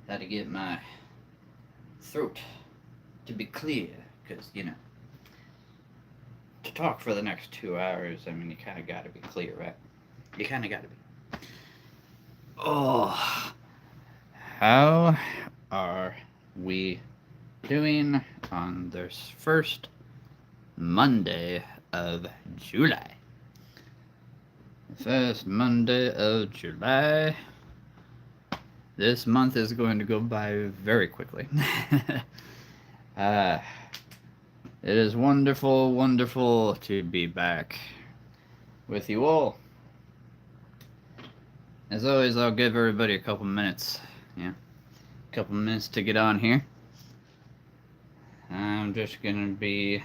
Had to get my throat to be clear, because, to talk for the next 2 hours, I mean, you kind of got to be clear, right? You kind of got to be. Oh, how are we doing on this first Monday of July? First Monday of July. This month is going to go by very quickly. It is wonderful, wonderful to be back with you all. As always, I'll give everybody a couple minutes. Yeah, a couple minutes to get on here. I'm just gonna be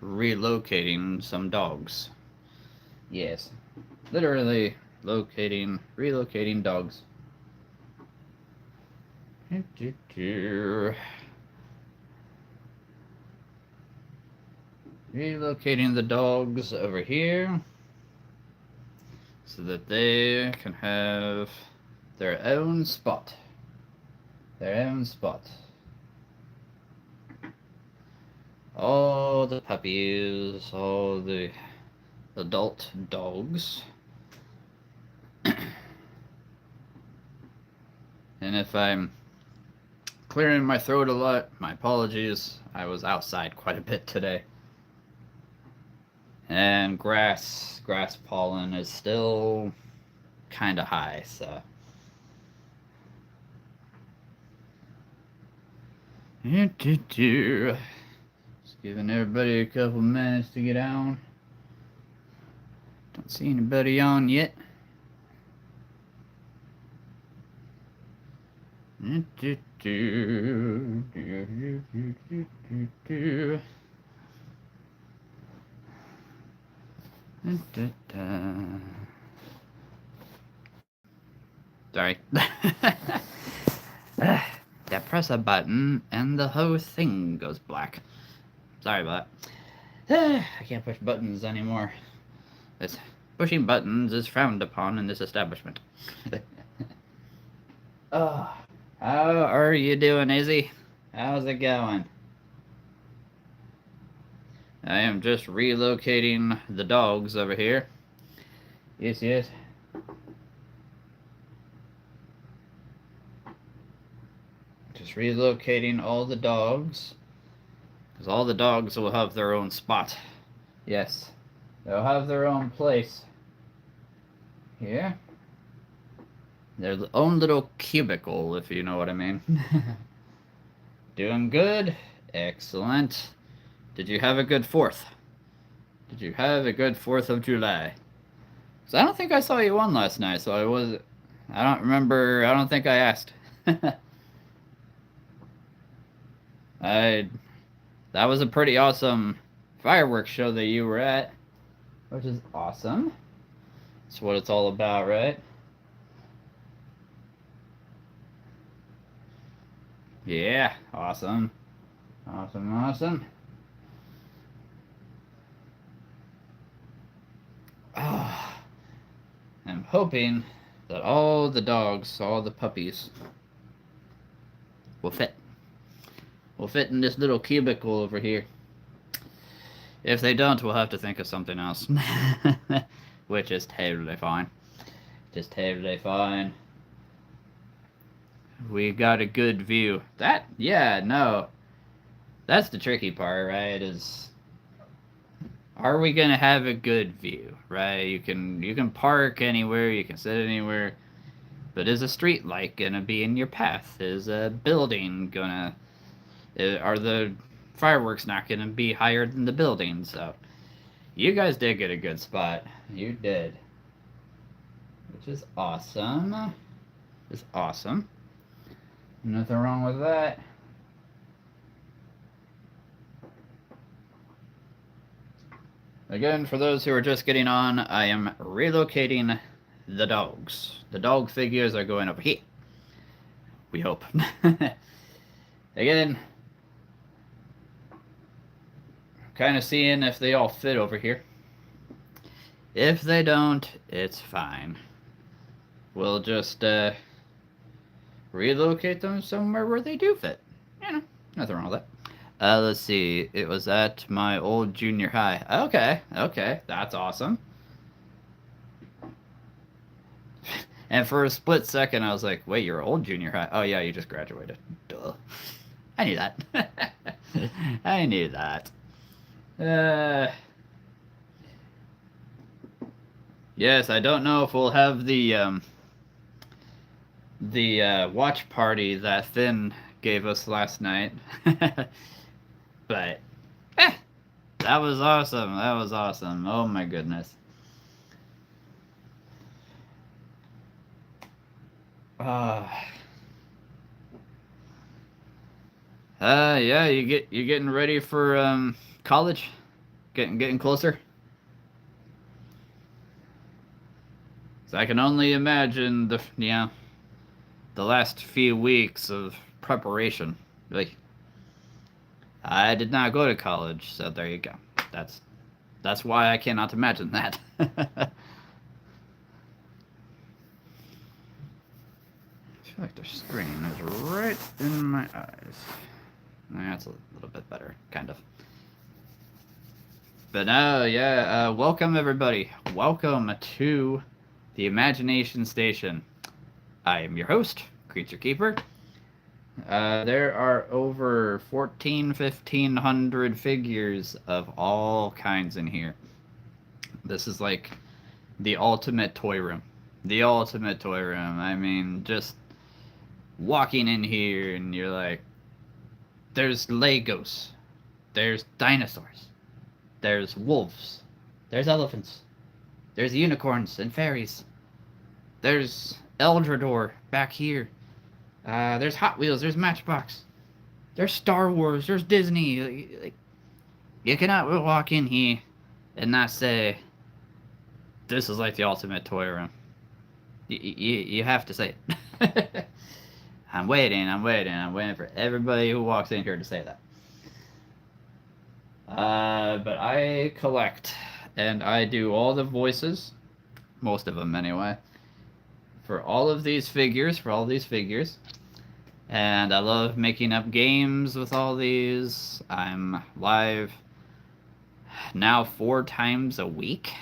relocating some dogs. Yes, literally relocating dogs. Relocating the dogs over here so that they can have their own spot. Their own spot. All the puppies, all the adult dogs. And if I'm clearing my throat a lot, my apologies. I was outside quite a bit today. And grass pollen is still kind of high, so. Just giving everybody a couple minutes to get on. Don't see anybody on yet. Sorry. I press a button and the whole thing goes black. Sorry about that. I can't push buttons anymore. Pushing buttons is frowned upon in this establishment. Oh, how are you doing, Izzy? How's it going? I am just relocating the dogs over here. Yes. Just relocating all the dogs. Because all the dogs will have their own spot. Yes. They'll have their own place. Here. Their own little cubicle, if you know what I mean. Doing good? Excellent. Did you have a good 4th? Did you have a good 4th of July? Because I don't think I saw you on last night, so I don't remember, I don't think I asked. That was a pretty awesome fireworks show that you were at, which is awesome. That's what it's all about, right? Yeah, awesome. Awesome. Oh, I'm hoping that all the dogs, all the puppies, will fit. Will fit in this little cubicle over here. If they don't, we'll have to think of something else. Which is totally fine. Just totally fine. We got a good view. That's the tricky part, right? Are we gonna have a good view, right? You can park anywhere, you can sit anywhere, but is a street light gonna be in your path? Is a building gonna... Are the fireworks not gonna be higher than the building? So, you guys did get a good spot. You did. Which is awesome. It's awesome. Nothing wrong with that. Again, for those who are just getting on, I am relocating the dogs. The dog figures are going over here. We hope. Again, kind of seeing if they all fit over here. If they don't, it's fine. We'll just relocate them somewhere where they do fit. You know, nothing wrong with that. Let's see. It was at my old junior high. Okay, okay, that's awesome. And for a split second, I was like, wait, you're old junior high? Oh, yeah, you just graduated. Duh. I knew that. I knew that. Uh, yes, I don't know if we'll have the watch party that Finn gave us last night. But eh, that was awesome. That was awesome. Oh my goodness. Uh, yeah, you getting ready for college? Getting closer? So I can only imagine the last few weeks of preparation. Like, I did not go to college, so there you go. That's that's why I cannot imagine that. I feel like the screen is right in my eyes. That's a little bit better, kind of. But no, yeah, welcome everybody. Welcome to the Imagination Station. I am your host, Creature Keeper. There are over 1,500 figures of all kinds in here. This is like the ultimate toy room. The ultimate toy room. I mean, just walking in here and you're like, there's Legos, there's dinosaurs, there's wolves, there's elephants, there's unicorns and fairies, there's Eldrador back here, there's Hot Wheels, there's Matchbox, there's Star Wars, there's Disney. Like, you cannot walk in here and not say, this is like the ultimate toy room. You have to say it. I'm waiting for everybody who walks in here to say that. But I collect, and I do all the voices, most of them anyway, for all these figures, and I love making up games with all these. I'm live now 4 times a week.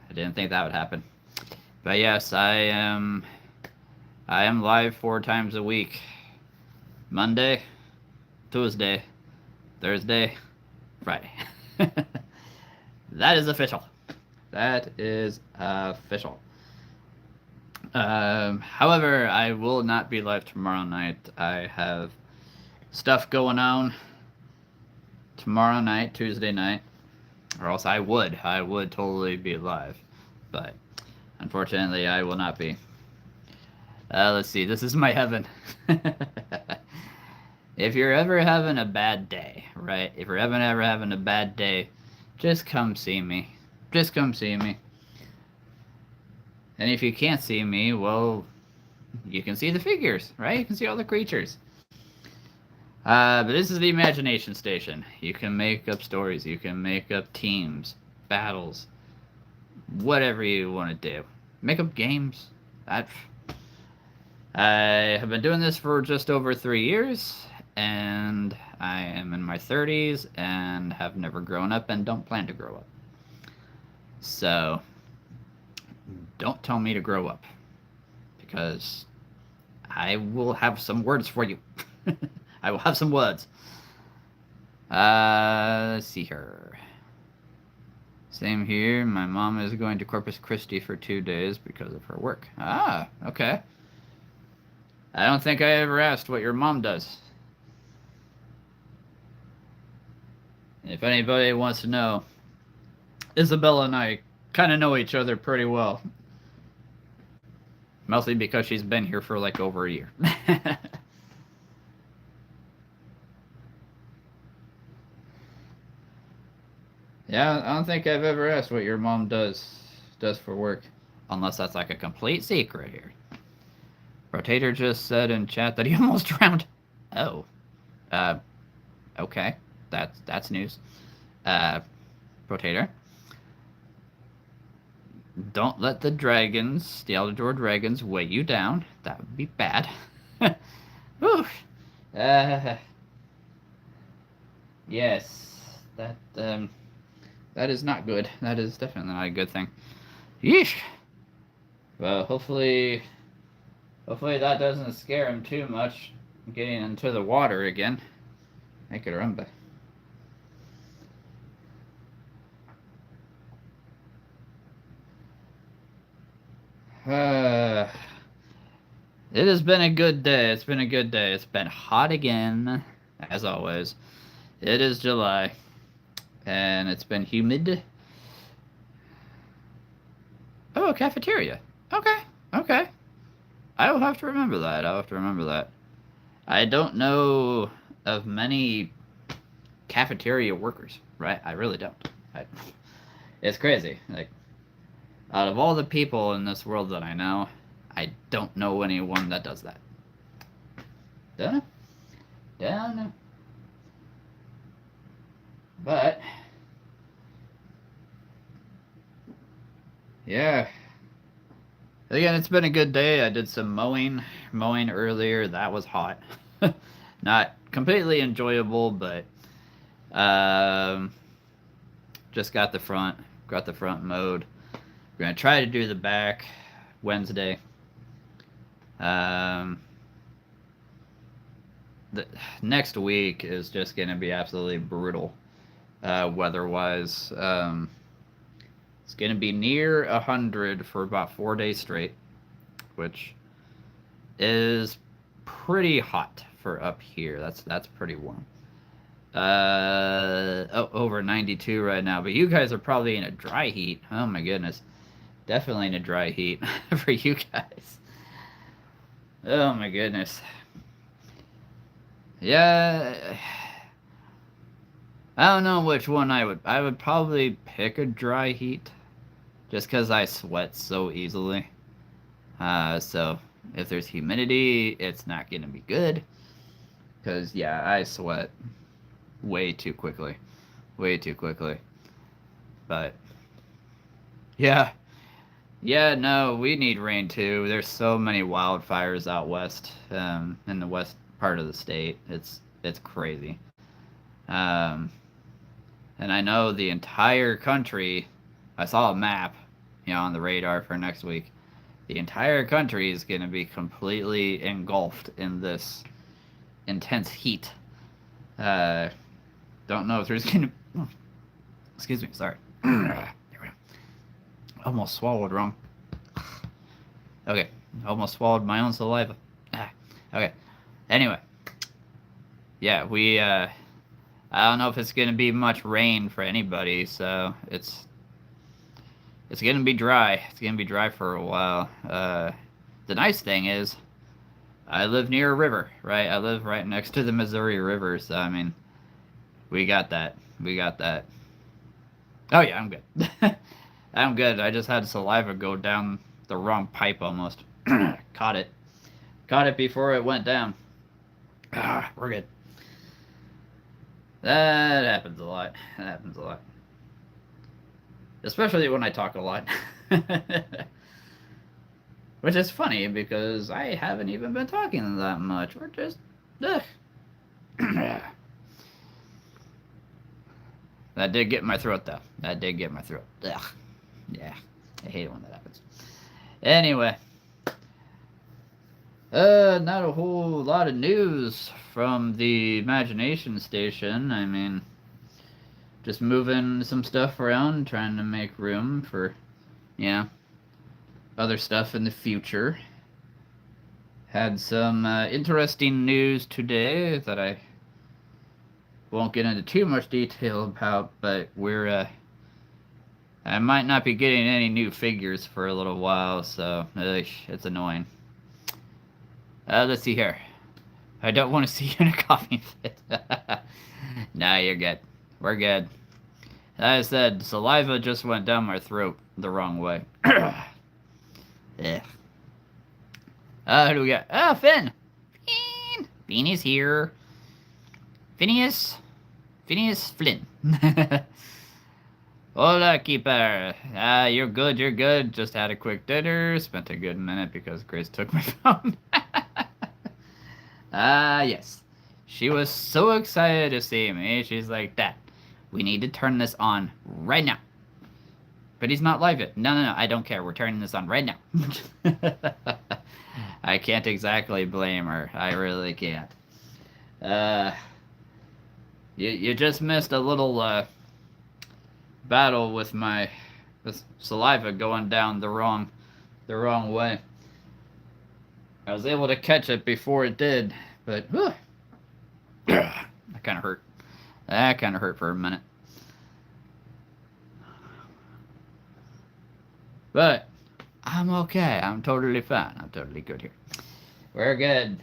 I didn't think that would happen. But yes, I am live 4 times a week. Monday, Tuesday, Thursday, Friday. That is official. That is official. However, I will not be live tomorrow night. I have stuff going on tomorrow night, Tuesday night, or else I would totally be live. But unfortunately, I will not be. Let's see. This is my heaven. If you're ever having a bad day, right? If you're ever having a bad day, just come see me. Just come see me. And if you can't see me, well, you can see the figures, right? You can see all the creatures. But this is the Imagination Station. You can make up stories. You can make up teams, battles, whatever you want to do. Make up games. I have been doing this for just over 3 years, and I am in my 30s and have never grown up and don't plan to grow up. So, don't tell me to grow up, because I will have some words for you. I will have some words. Let's see here. Same here. My mom is going to Corpus Christi for 2 days because of her work. Ah, okay. I don't think I ever asked what your mom does. If anybody wants to know, Isabella and I kind of know each other pretty well. Mostly because she's been here for like over a year. Yeah, I don't think I've ever asked what your mom does for work. Unless that's like a complete secret here. Rotator just said in chat that he almost drowned. Oh. Okay. That's news. Rotator. Don't let the dragons, the Eldrador dragons, weigh you down. That would be bad. Whew. Uh, yes, that is not good. That is definitely not a good thing. Yeesh. Well, hopefully that doesn't scare him too much. Getting into the water again. I could remember. Uh, it has been a good day. It's been a good day. It's been hot again, as always. It is July, and it's been humid. Oh, a cafeteria. Okay, okay. I will have to remember that. I'll have to remember that. I don't know of many cafeteria workers, right? I really don't. It's crazy. Like, out of all the people in this world that I know, I don't know anyone that does that. Don't know. Don't know. But, yeah. Again, it's been a good day. I did some mowing earlier. That was hot. Not completely enjoyable, but um, just got the front mowed. We're gonna try to do the back Wednesday. Um, the next week is just gonna be absolutely brutal, weather-wise. It's gonna be near 100 for about 4 days straight, which is pretty hot for up here. That's pretty warm. Over 92 right now, but you guys are probably in a dry heat. Oh my goodness, definitely in a dry heat for you guys. Oh my goodness. Yeah, I don't know which one I would. I would probably pick a dry heat, just because I sweat so easily. So if there's humidity, it's not gonna be good. Cause yeah, I sweat way too quickly, way too quickly. But yeah, yeah, no, we need rain too. There's so many wildfires out west, in the west part of the state. It's crazy. Um, and I know the entire country. I saw a map, on the radar for next week. The entire country is going to be completely engulfed in this intense heat. Uh, don't know if there's going to. Excuse me, sorry. There we go. Almost swallowed wrong. Okay, almost swallowed my own saliva. Okay. Anyway, yeah, I don't know if it's gonna be much rain for anybody, so it's gonna be dry. It's gonna be dry for a while. The nice thing is, I live near a river, right? I live right next to the Missouri River, so I mean, we got that. We got that. Oh yeah, I'm good. I'm good. I just had saliva go down the wrong pipe almost. Caught it. Caught it before it went down. We're good. That happens a lot. That happens a lot. Especially when I talk a lot. Which is funny because I haven't even been talking that much. We're just. Ugh. That did get my throat, though. That did get my throat. Ugh. Yeah. I hate it when that happens. Anyway. Not a whole lot of news from the Imagination Station. I mean, just moving some stuff around, trying to make room for, other stuff in the future. Had some interesting news today that I won't get into too much detail about, but I might not be getting any new figures for a little while, so it's annoying. Let's see here. I don't want to see you in a coughing fit. Nah, you're good. We're good. As I said, saliva just went down my throat the wrong way. Yeah. Who do we got? Oh, Finn! Finn! Phineas here. Phineas Flynn. Hola, keeper. You're good, you're good. Just had a quick dinner. Spent a good minute because Grace took my phone. Yes. She was so excited to see me. She's like, Dad, we need to turn this on right now. But he's not live yet. No, no, no, I don't care. We're turning this on right now. I can't exactly blame her. I really can't. Uh, you just missed a little, battle with my saliva going down the wrong way. I was able to catch it before it did, but that kind of hurt. That kind of hurt for a minute. But I'm okay. I'm totally fine. I'm totally good here. We're good.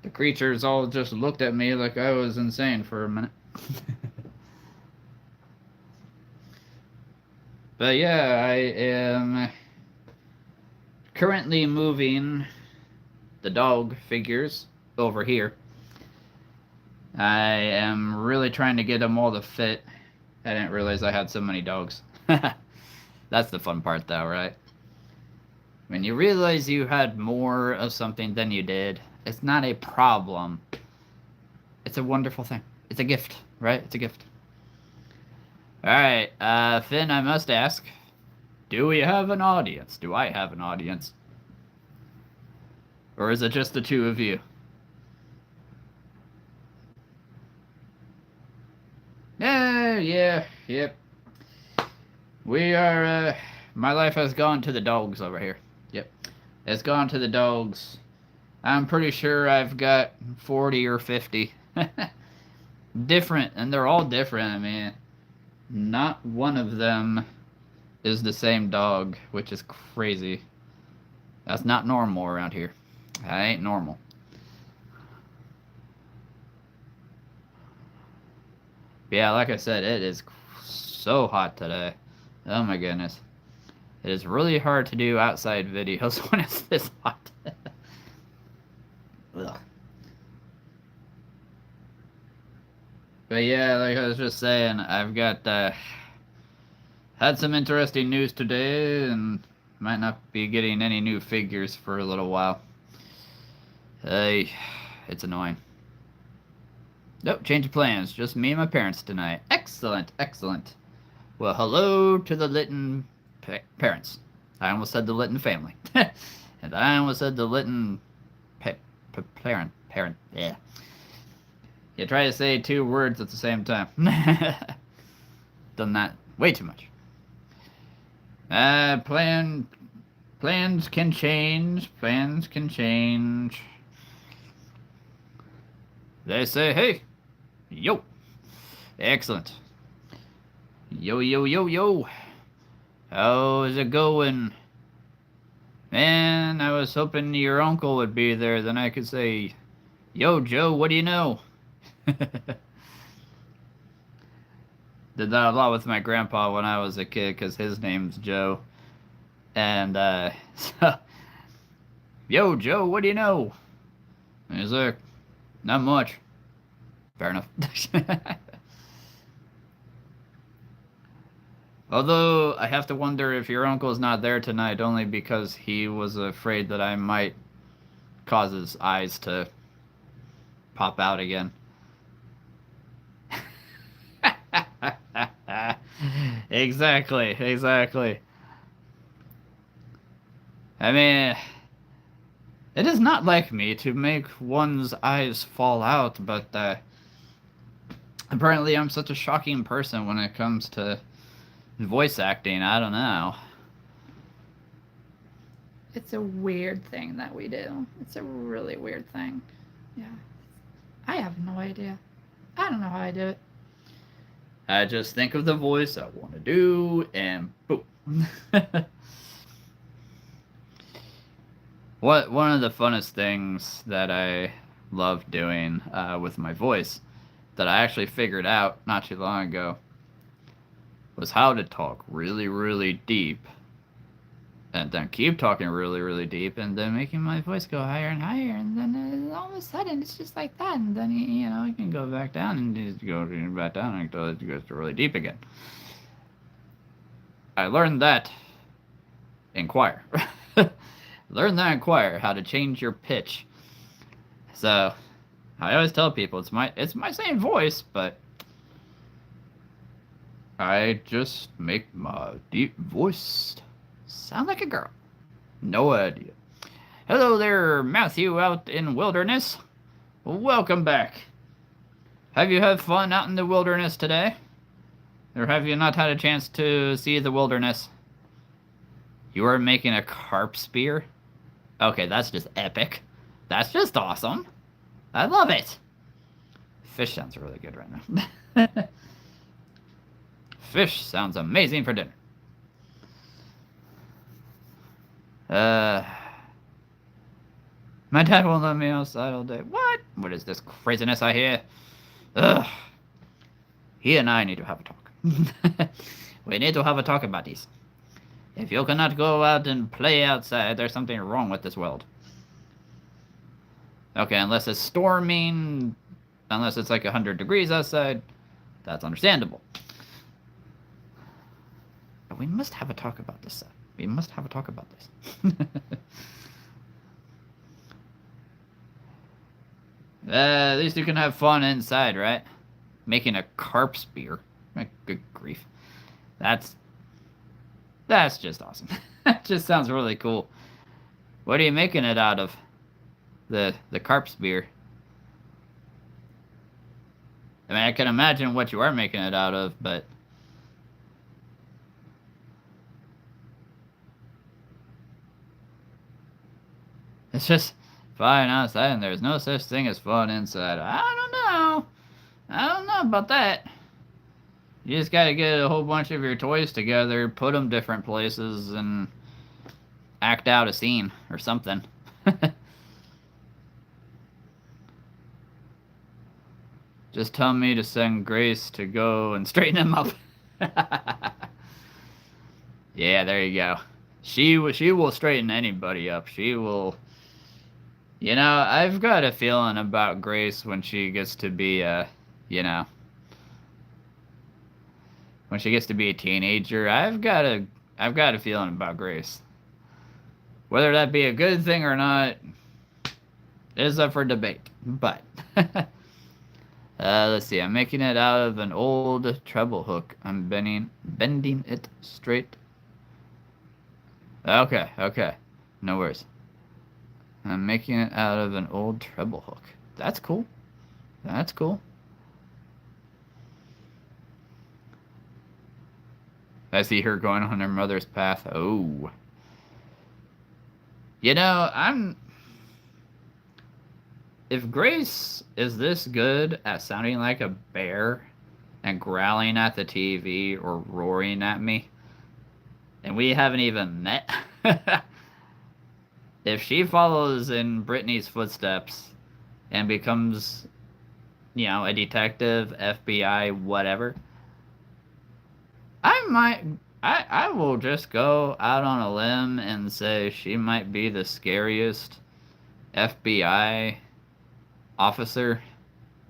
The creatures all just looked at me like I was insane for a minute. But yeah, I am currently moving the dog figures over here. I am really trying to get them all to fit. I didn't realize I had so many dogs. That's the fun part though, right? When you realize you had more of something than you did, it's not a problem. It's a wonderful thing. It's a gift, right? It's a gift. Alright, Finn, I must ask, do we have an audience? Do I have an audience? Or is it just the two of you? Yeah, yep. We are, my life has gone to the dogs over here. Yep. It's gone to the dogs. I'm pretty sure I've got 40 or 50. Different, and they're all different. I mean, not one of them is the same dog, which is crazy. That's not normal around here. That ain't normal. Yeah, like I said, it is so hot today. Oh my goodness. It is really hard to do outside videos when it's this hot. Ugh. But yeah, like I was just saying, I've got, had some interesting news today, and might not be getting any new figures for a little while. Hey, it's annoying. Nope, change of plans. Just me and my parents tonight. Excellent, excellent. Well, hello to the Litton parents. I almost said the Litton family. And I almost said the Litton parent. Yeah. You try to say two words at the same time. Done that way too much. Plans can change. Plans can change. They say, hey, yo. Excellent. Yo, yo, yo, yo. How is it going? Man, I was hoping your uncle would be there, then I could say, yo, Joe, what do you know? Did that a lot with my grandpa when I was a kid, because his name's Joe. And, so, yo, Joe, what do you know? And he's like, not much. Fair enough. Although, I have to wonder if your uncle's not there tonight only because he was afraid that I might cause his eyes to pop out again. Exactly. I mean, it is not like me to make one's eyes fall out, but apparently I'm such a shocking person when it comes to voice acting. I don't know. It's a weird thing that we do. It's a really weird thing. Yeah. I have no idea. I don't know how I do it. I just think of the voice I want to do, and boom. One of the funnest things that I love doing with my voice that I actually figured out not too long ago was how to talk really, really deep, and then keep talking really, really deep, and then making my voice go higher and higher, and then all of a a sudden it's just like that, and then you can go back down and just go back down until it goes really deep again. I learned that in choir. Learn that in choir, how to change your pitch. So I always tell people it's my same voice, but I just make my deep voice sound like a girl. No idea. Hello there, Matthew out in wilderness. Welcome back. Have you had fun out in the wilderness today? Or have you not had a chance to see the wilderness? You are making a carp spear? Okay, that's just epic. That's just awesome. I love it. Fish sounds really good right now. Fish sounds amazing for dinner. My dad won't let me outside all day. What? What is this craziness I hear? Ugh. He and I need to have a talk. We need to have a talk about this. If you cannot go out and play outside, there's something wrong with this world. Okay, unless it's storming, unless it's like 100 degrees outside, that's understandable. But we must have a talk about this, Seth. We must have a talk about this. At least you can have fun inside, right? Making a carp spear. Good grief. That's just awesome. That just sounds really cool. What are you making it out of? The carp spear. I mean, I can imagine what you are making it out of, but it's just fine outside, and there's no such thing as fun inside. I don't know. I don't know about that. You just gotta get a whole bunch of your toys together, put them different places, and act out a scene or something. Just tell me to send Grace to go and straighten him up. Yeah, there you go. She will straighten anybody up. She will. I've got a feeling about Grace when she gets to be when she gets to be a teenager. I've got a feeling about Grace. Whether that be a good thing or not is up for debate. But let's see. I'm making it out of an old treble hook. I'm bending it straight. Okay. No worries. I'm making it out of an old treble hook. That's cool. That's cool. I see her going on her mother's path. Oh. If Grace is this good at sounding like a bear and growling at the TV or roaring at me, and we haven't even met, if she follows in Brittany's footsteps and becomes, a detective, FBI, whatever, I will just go out on a limb and say she might be the scariest FBI officer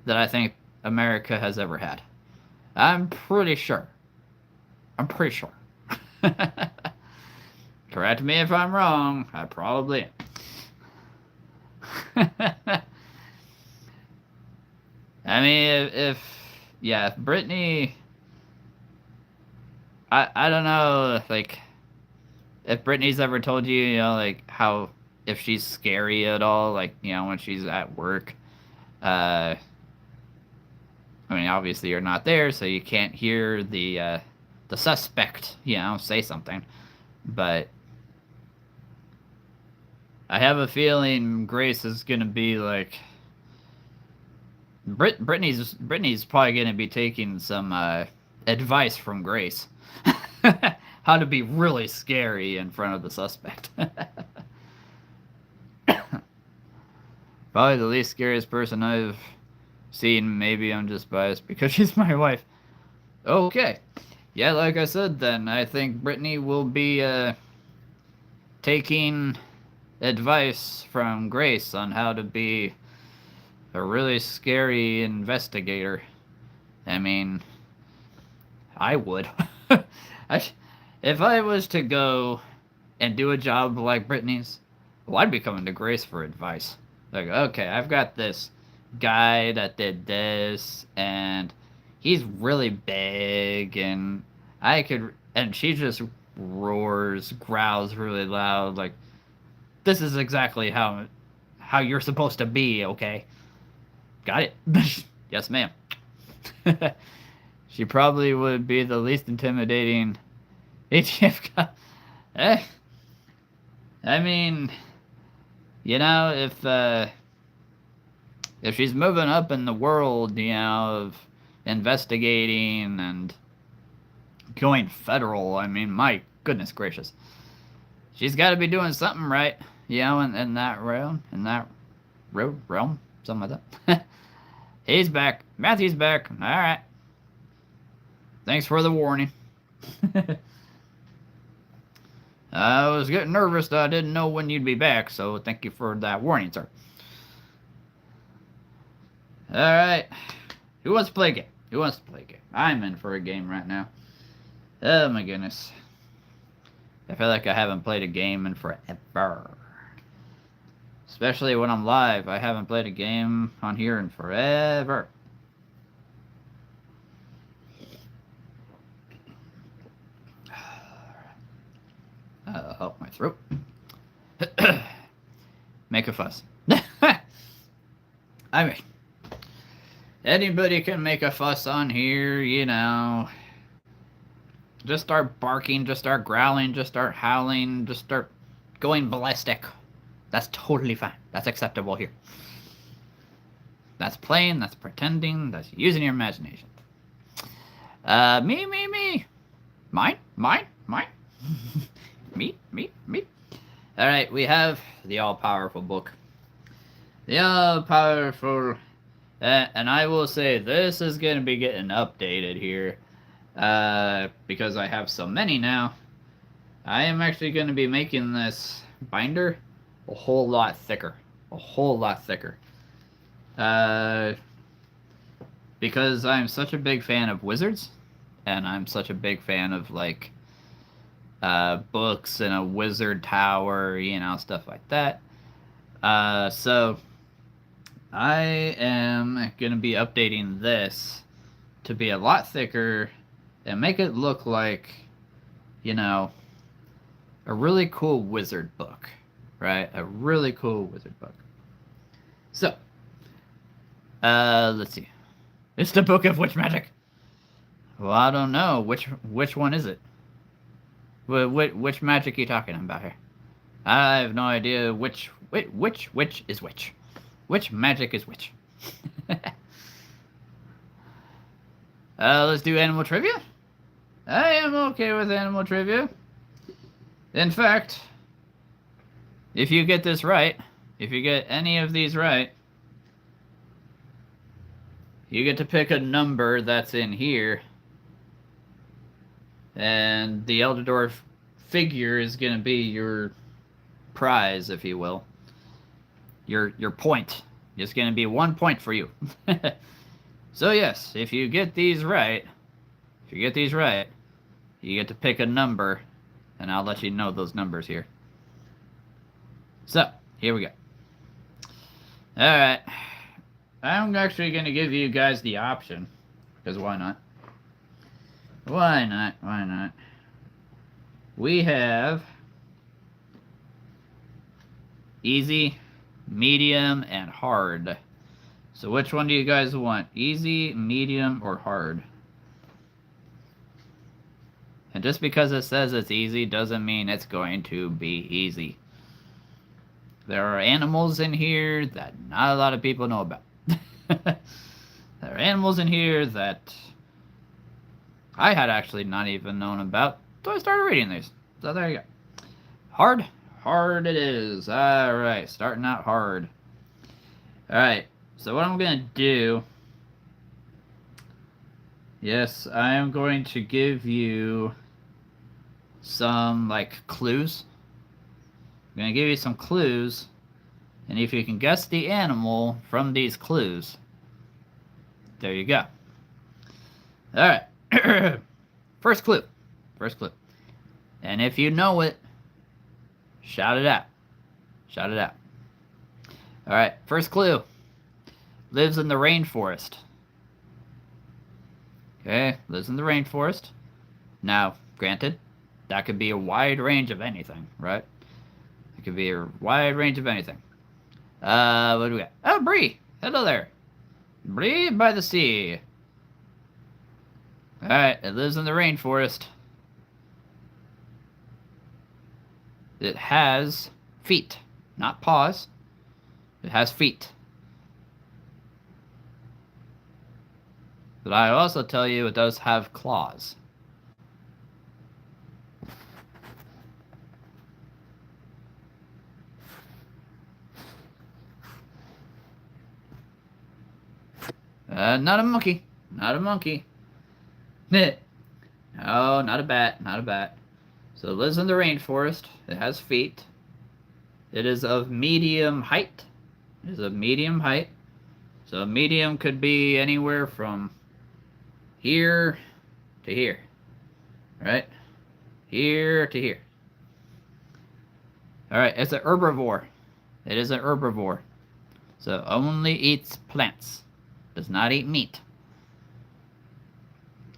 that I think America has ever had. I'm pretty sure. Correct me if I'm wrong. I probably am. I mean, if Brittany, I don't know, like, if Brittany's ever told you, like, how, if she's scary at all, like, when she's at work. I mean, obviously you're not there, so you can't hear the suspect, say something. But I have a feeling Grace is gonna be like Brittany's probably gonna be taking some advice from Grace. How to be really scary in front of the suspect. Probably the least scariest person I've seen. Maybe I'm just biased because she's my wife. Okay. Yeah, like I said then, I think Brittany will be taking advice from Grace on how to be a really scary investigator. I mean, I would. I, if I was to go and do a job like Brittany's, well, I'd be coming to Grace for advice. Like, okay, I've got this guy that did this, and he's really big, and and she just roars, growls really loud, like, this is exactly how you're supposed to be, okay? Got it? Yes, ma'am. She probably would be the least intimidating ATF guy. Eh, I mean, if she's moving up in the world, of investigating and going federal, I mean, my goodness gracious, she's got to be doing something right, in that realm, realm, something like that. He's back. Matthew's back. All right. Thanks for the warning. I was getting nervous that I didn't know when you'd be back, so thank you for that warning, sir. Alright. Who wants to play a game? Who wants to play a game? I'm in for a game right now. Oh my goodness. I feel like I haven't played a game in forever. Especially when I'm live. I haven't played a game on here in forever. Help my throat. Make a fuss. I mean, anybody can make a fuss on here, Just start barking, just start growling, just start howling, just start going ballistic. That's totally fine. That's acceptable here. That's playing, that's pretending, that's using your imagination. Me. Mine. Me. Alright, we have the all-powerful book. The all-powerful... and I will say, this is going to be getting updated here. Because I have so many now. I am actually going to be making this binder a whole lot thicker. A whole lot thicker. Because I'm such a big fan of wizards. And I'm such a big fan of, books and a wizard tower, stuff like that. So I am going to be updating this to be a lot thicker and make it look like, a really cool wizard book, right? A really cool wizard book. So, let's see. It's the Book of Witch Magic. Well, I don't know. Which one is it? Which magic are you talking about here? I have no idea which is which. Which magic is which? Let's do animal trivia. I am okay with animal trivia. In fact, if you get this right, if you get any of these right, you get to pick a number that's in here. And the Eldrador figure is going to be your prize, if you will. Your point. It's going to be 1 point for you. So yes, if you get these right, you get to pick a number, and I'll let you know those numbers here. So, here we go. Alright. I'm actually going to give you guys the option, because why not? Why not? We have easy, medium, and hard. So which one do you guys want? Easy, medium, or hard? And just because it says it's easy doesn't mean it's going to be easy. There are animals in here that not a lot of people know about. There are animals in here that I had actually not even known about until I started reading these. So there you go. Hard it is. Alright, starting out hard. Alright, so what I'm going to do... Yes, I am going to give you some, clues. I'm going to give you some clues And if you can guess the animal from these clues, there you go. Alright. First clue. First clue. And if you know it, shout it out. Shout it out. Alright, first clue. Lives in the rainforest. Okay, lives in the rainforest. Now, granted, that could be a wide range of anything, right? It could be a wide range of anything. What do we got? Oh, Bree! Hello there. Bree by the sea. Alright, it lives in the rainforest. It has feet, not paws. It has feet. But I also tell you it does have claws. Not a monkey. Not a monkey. No, not a bat. Not a bat. So it lives in the rainforest. It has feet. It is of medium height. It is of medium height. So medium could be anywhere from here to here. Right? Here to here. Alright, it's an herbivore. It is an herbivore. So only eats plants. Does not eat meat.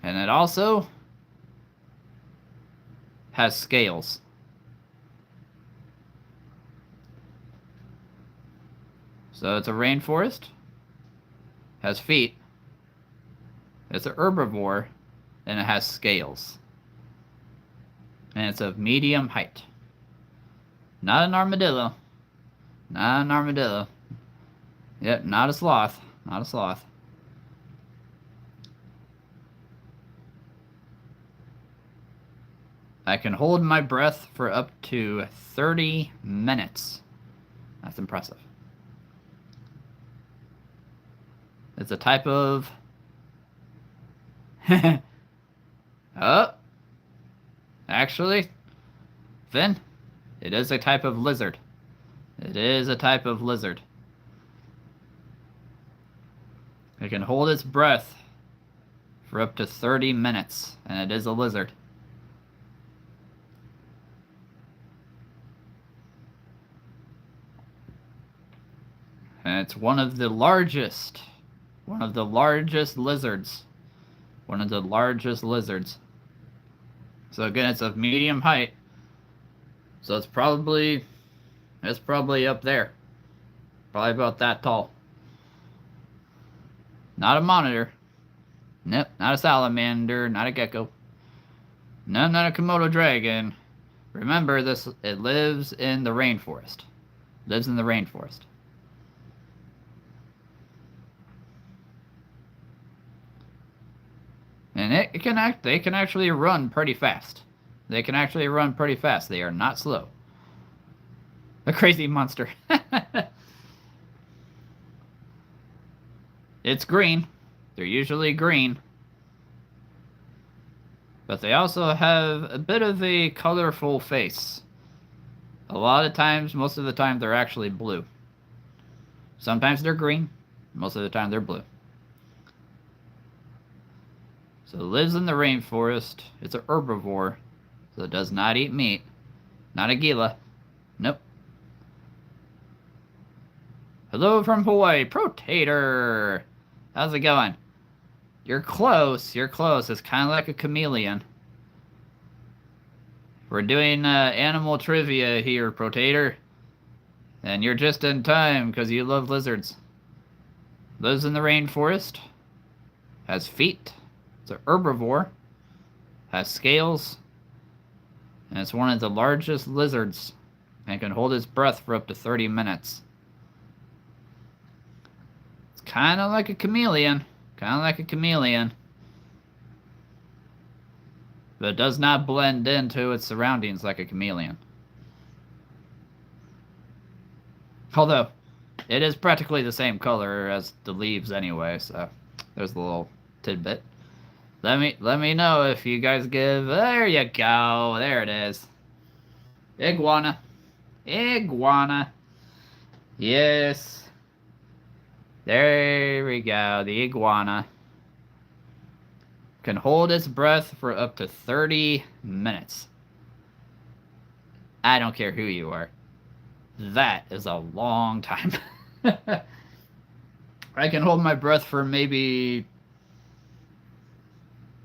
And it also has scales. So it's a rainforest. Has feet. It's an herbivore. And it has scales. And it's of medium height. Not an armadillo. Not an armadillo. Yep, not a sloth. Not a sloth. I can hold my breath for up to 30 minutes. That's impressive. It's a type of... Oh! Actually, Finn, it is a type of lizard. It is a type of lizard. It can hold its breath for up to 30 minutes, and it is a lizard. And it's one of the largest lizards. One of the largest lizards. So again, it's of medium height. So it's probably up there. Probably about that tall. Not a monitor. Nope, not a salamander, not a gecko. No, not a Komodo dragon. Remember this, it lives in the rainforest. Lives in the rainforest. And they can actually run pretty fast. They can actually run pretty fast. They are not slow. A crazy monster. It's green. They're usually green. But they also have a bit of a colorful face. A lot of times, most of the time, they're actually blue. Sometimes they're green. Most of the time, they're blue. So it lives in the rainforest. It's an herbivore. So it does not eat meat. Not a gila. Nope. Hello from Hawaii. Protator. How's it going? You're close. You're close. It's kind of like a chameleon. We're doing animal trivia here, Protator. And you're just in time because you love lizards. Lives in the rainforest. Has feet. It's an herbivore. Has scales. And it's one of the largest lizards. And can hold its breath for up to 30 minutes. It's kind of like a chameleon. Kind of like a chameleon. But it does not blend into its surroundings like a chameleon. Although, it is practically the same color as the leaves anyway, so there's a little tidbit. Let me know if you guys give... There you go. There it is. Iguana. Iguana. Yes. There we go. The iguana can hold its breath for up to 30 minutes. I don't care who you are. That is a long time. I can hold my breath for maybe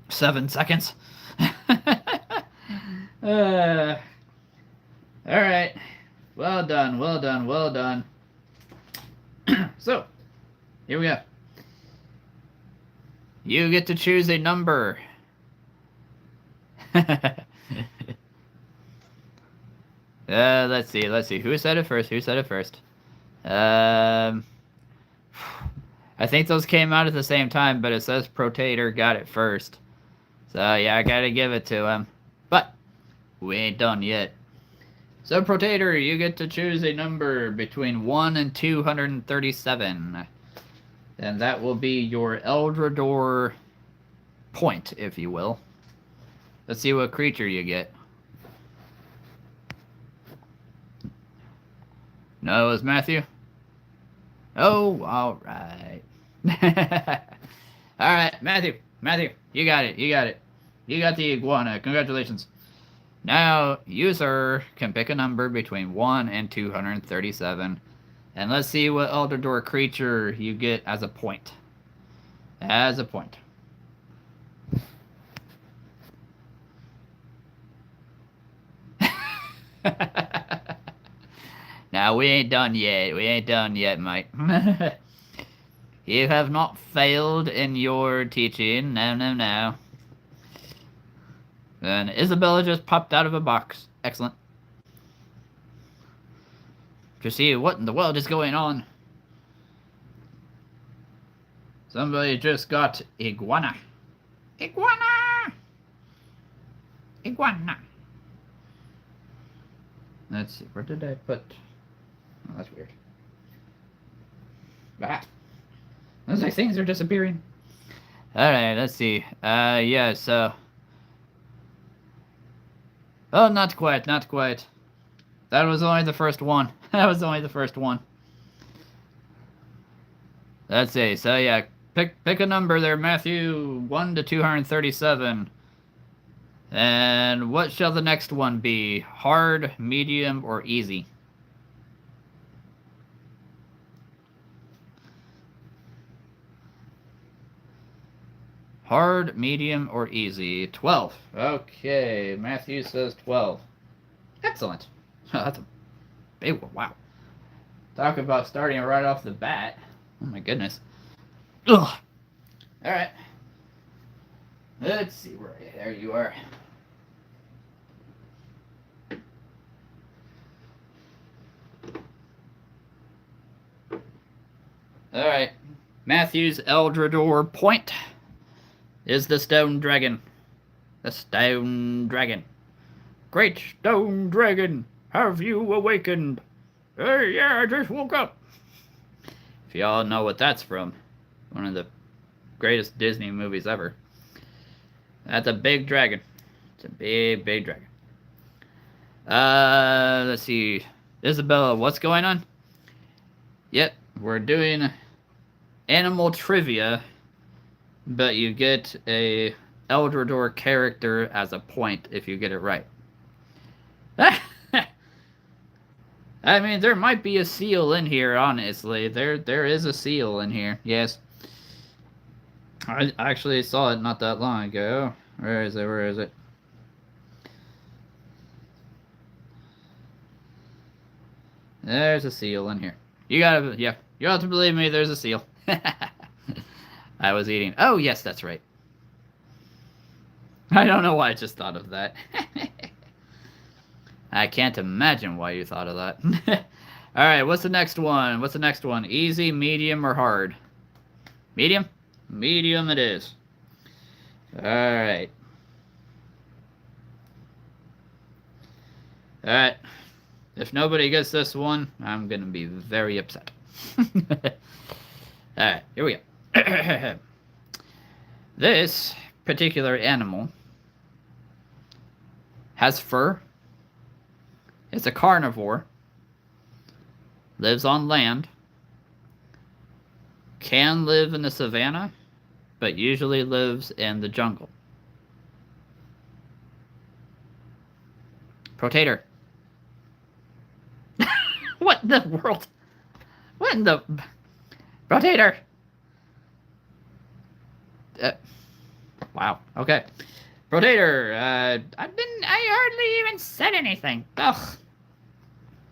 7 seconds. All right. Well done, well done, well done. So, here we go. You get to choose a number. Let's see. Who said it first? I think those came out at the same time, but it says Protator got it first. So, yeah, I gotta give it to him. But, we ain't done yet. So, Protator, you get to choose a number between 1 and 237. And that will be your Eldrador point, if you will. Let's see what creature you get. No, it was Matthew? Oh, alright. Alright, Matthew, you got it. You got the iguana. Congratulations. Now, you, sir, can pick a number between 1 and 237. And let's see what Eldrador creature you get as a point. As a point. Now, we ain't done yet. Mate. You have not failed in your teaching. No. And Isabella just popped out of a box. Excellent. To see what in the world is going on. Somebody just got iguana. Iguana! Let's see, where did I put... Oh, that's weird. Ah. Those like things are disappearing. Alright, let's see. Yeah, so... Oh, not quite. That was only the first one. Let's see, so yeah, pick a number there, Matthew. 1 to 237. And what shall the next one be? Hard, medium, or easy? Hard, medium, or easy? 12. Okay, Matthew says 12. Excellent. That's a big one. Wow. Talk about starting right off the bat. Oh my goodness. Ugh. Alright. Let's see where... There you are. Alright. Matthew's Eldrador point is the stone dragon. The stone dragon. Great stone dragon, have you awakened? Hey, yeah, I just woke up. If y'all know what that's from, one of the greatest Disney movies ever. That's a big dragon. It's a big dragon. Let's see. Isabella, what's going on? Yep, we're doing animal trivia, but you get a Eldrador character as a point if you get it right. I mean, there might be a seal in here, honestly. There is a seal in here, yes. I actually saw it not that long ago. Where is it? There's a seal in here. You have to believe me, there's a seal. I was eating. Oh, yes, that's right. I don't know why I just thought of that. I can't imagine why you thought of that. Alright, what's the next one? Easy, medium, or hard? Medium? Medium it is. Alright. Alright. If nobody gets this one, I'm gonna be very upset. Alright, here we go. This particular animal has fur. It's a carnivore. lives on land, can live in the savannah, but usually lives in the jungle. Protator. What in the world? What in the... Protator! Wow, okay. Protator, I hardly even said anything. Ugh.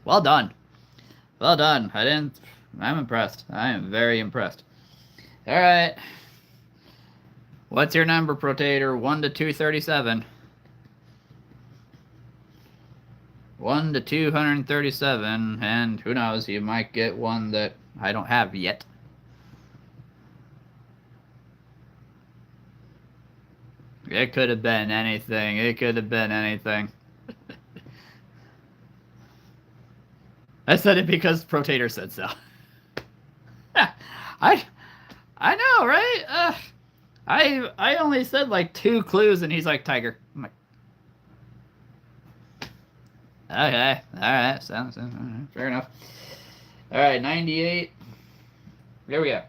Well done. Well done. I'm impressed. I am very impressed. Alright. What's your number, Protator? 1 to 237. 1 to 237, and who knows, you might get one that I don't have yet. It could have been anything. It could have been anything. I said it because Protator said so. I know, right? I only said like 2 clues, and he's like, tiger. I'm like, okay, alright, sounds fair enough. Alright, 98. There we go.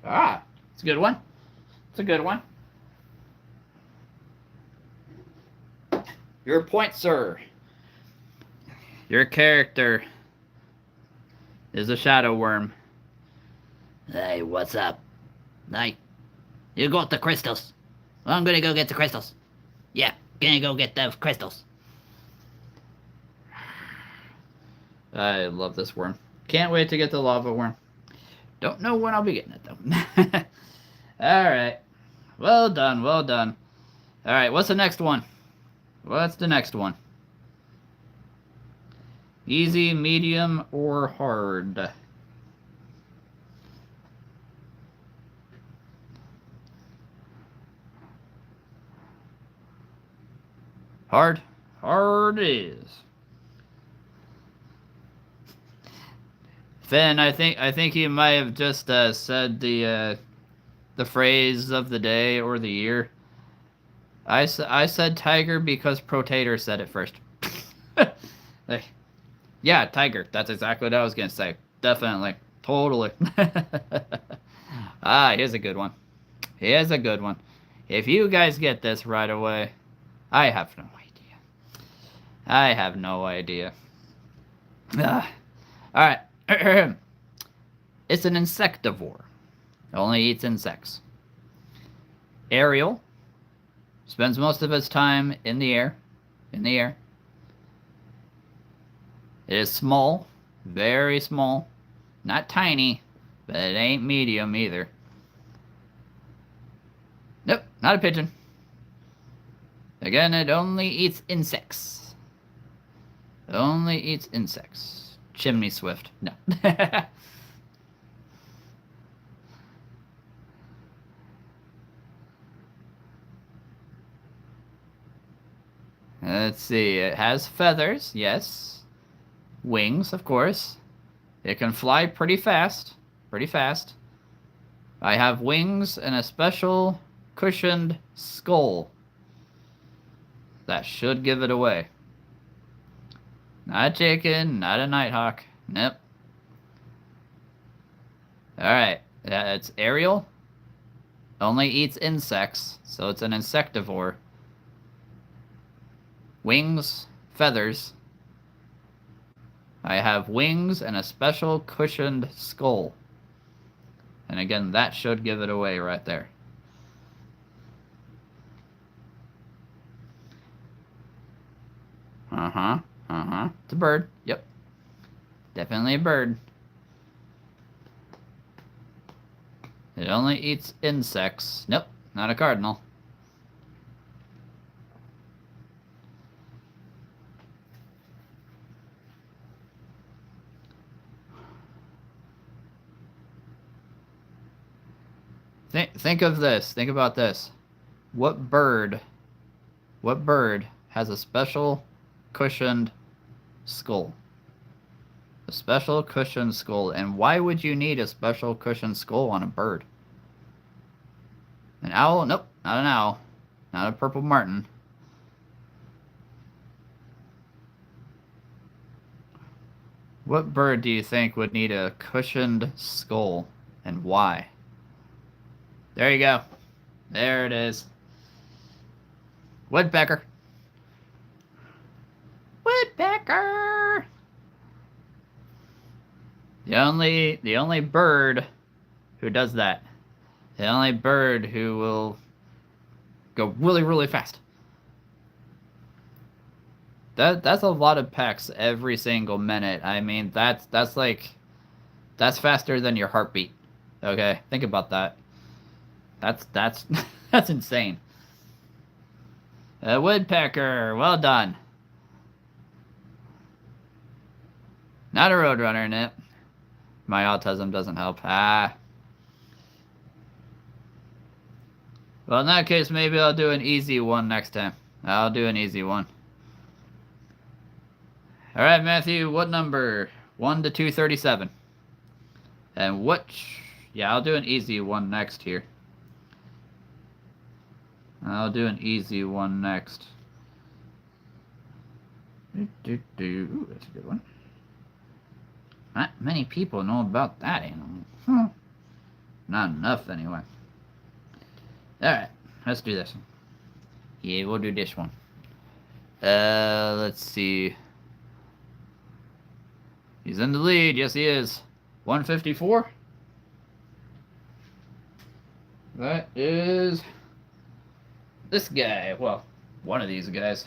Ah, it's a good one. It's a good one. Your point, sir. Your character is a shadow worm. Hey, what's up? Hey, you got the crystals. Well, I'm gonna go get the crystals. Yeah, gonna go get the crystals. I love this worm. Can't wait to get the lava worm. Don't know when I'll be getting it, though. Alright. Well done, well done. Alright, what's the next one? What's the next one? Easy, medium, or hard? Hard? Hard is. Finn, I think you might have just said the phrase of the day or the year. I said tiger because Protator said it first. Like, yeah, tiger. That's exactly what I was gonna say. Definitely, totally. Ah, here's a good one. Here's a good one. If you guys get this right away, I have no idea. I have no idea. All right. It's an insectivore. Only eats insects. Aerial. Spends most of its time in the air. In the air. It is small. Very small. Not tiny, but it ain't medium either. Nope, not a pigeon. Again, it only eats insects. Only eats insects. Chimney swift. No. Let's see. It has feathers, yes. Wings, of course. It can fly pretty fast. Pretty fast. I have wings and a special cushioned skull. That should give it away. Not a chicken, not a nighthawk. Nope. Alright. It's aerial. Only eats insects, so it's an insectivore. Wings, feathers. I have wings and a special cushioned skull. And again, that should give it away right there. It's a bird. Yep. Definitely a bird. It only eats insects. Nope, not a cardinal. Think of this. Think about this. What bird has a special cushioned skull? A special cushioned skull. And why would you need a special cushioned skull on a bird? An owl? Nope, not an owl. Not a purple martin. What bird do you think would need a cushioned skull, and why? There you go. There it is. Woodpecker. Woodpecker. The only bird who does that. The only bird who will go really, really fast. That's a lot of pecks every single minute. I mean, that's faster than your heartbeat. Okay, think about that. That's that's insane. A woodpecker, well done. Not a roadrunner in it. My autism doesn't help. Ah. Well, in that case, maybe I'll do an easy one next time. I'll do an easy one. All right, Matthew, what number? 1 to 237. And which... Yeah, I'll do an easy one next here. I'll do an easy one next. Ooh, that's a good one. Not many people know about that animal. Not enough, anyway. Alright, let's do this one. Yeah, we'll do this one. Let's see. He's in the lead. Yes, he is. 154. That is this guy. Well, one of these guys.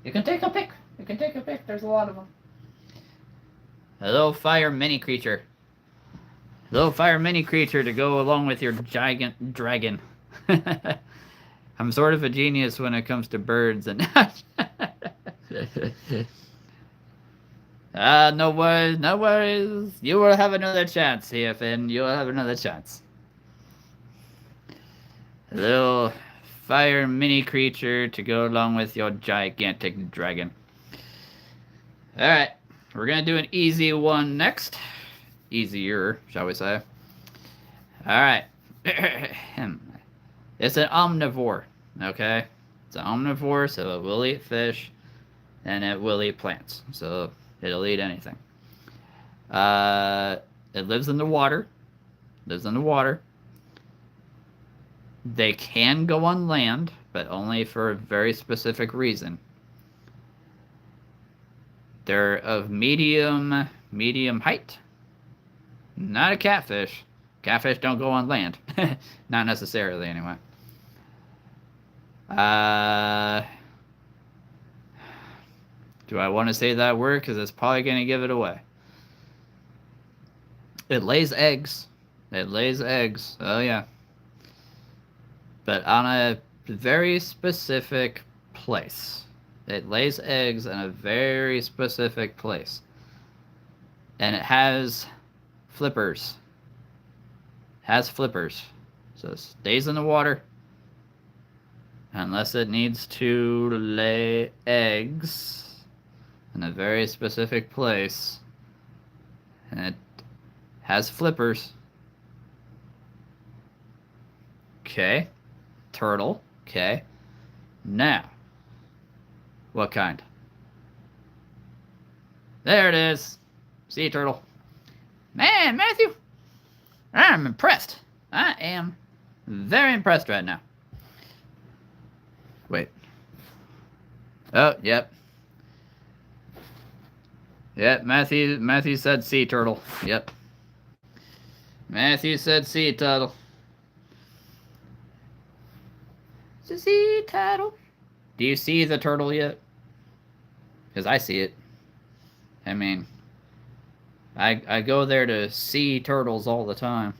You can take a pick. You can take a pick. There's a lot of them. Hello, fire mini creature. Hello, fire mini creature to go along with your giant dragon. I'm sort of a genius when it comes to birds and... no worries, no worries. You will have another chance here, Finn. You will have another chance. A little fire mini creature to go along with your gigantic dragon. Alright, we're gonna do an easy one next. Easier, shall we say. Alright. It's an omnivore, okay? It's an omnivore, so it will eat fish, and it will eat plants. So it'll eat anything. It lives in the water. Lives in the water. They can go on land, but only for a very specific reason. They're of medium height. Not a catfish. Catfish don't go on land. Not necessarily, anyway. Do I want to say that word? Because it's probably going to give it away. It lays eggs. It lays eggs. Oh, yeah. But on a very specific place. It lays eggs in a very specific place. And it has flippers. Has flippers. So it stays in the water. Unless it needs to lay eggs in a very specific place. And it has flippers. Okay. Turtle. Okay. Now. What kind? There it is. Sea turtle. Man, Matthew. I'm impressed. I am very impressed right now. Wait. Oh, yep. Yep, Matthew said sea turtle. Yep. Matthew said sea turtle. It's a sea turtle. Do you see the turtle yet? Because I see it. I mean, I go there to see turtles all the time.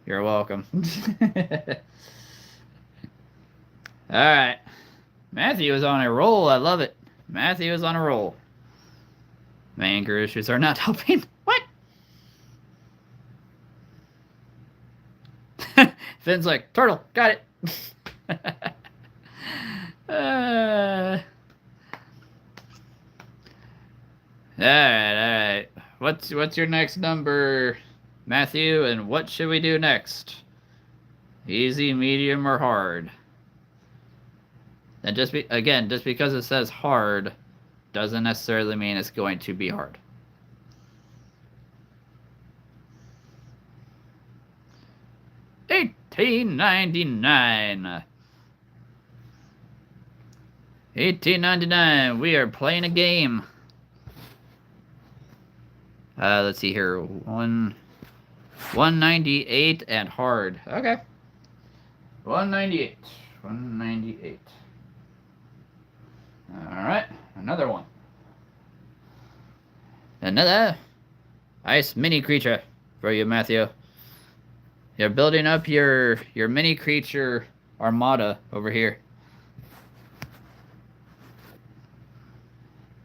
You're welcome. Alright. Matthew is on a roll. I love it. Matthew is on a roll. My anger issues are not helping. What? Finn's like, turtle, got it. Alright. What's your next number, Matthew? And what should we do next? Easy, medium, or hard? And just because it says hard doesn't necessarily mean it's going to be hard. 1899. 1899. We are playing a game. Let's see here. 198 and hard. Okay. 198. 198. Alright. Another one. Another ice mini creature for you, Matthew. You're building up your mini creature armada over here.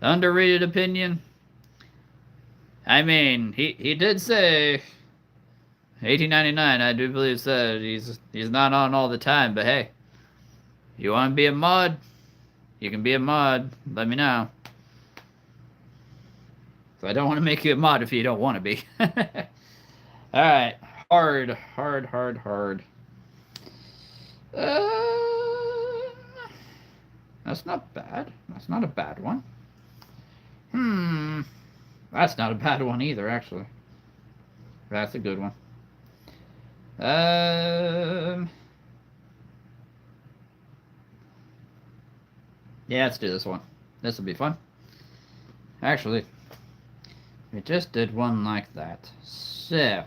Underrated opinion. I mean, he did say 1899. I do believe said he's not on all the time, but hey, you want to be a mod? You can be a mod. Let me know. So I don't want to make you a mod if you don't want to be. All right, hard. That's not bad. That's not a bad one. That's not a bad one either, actually. That's a good one. Yeah, let's do this one. This will be fun. Actually, we just did one like that. So,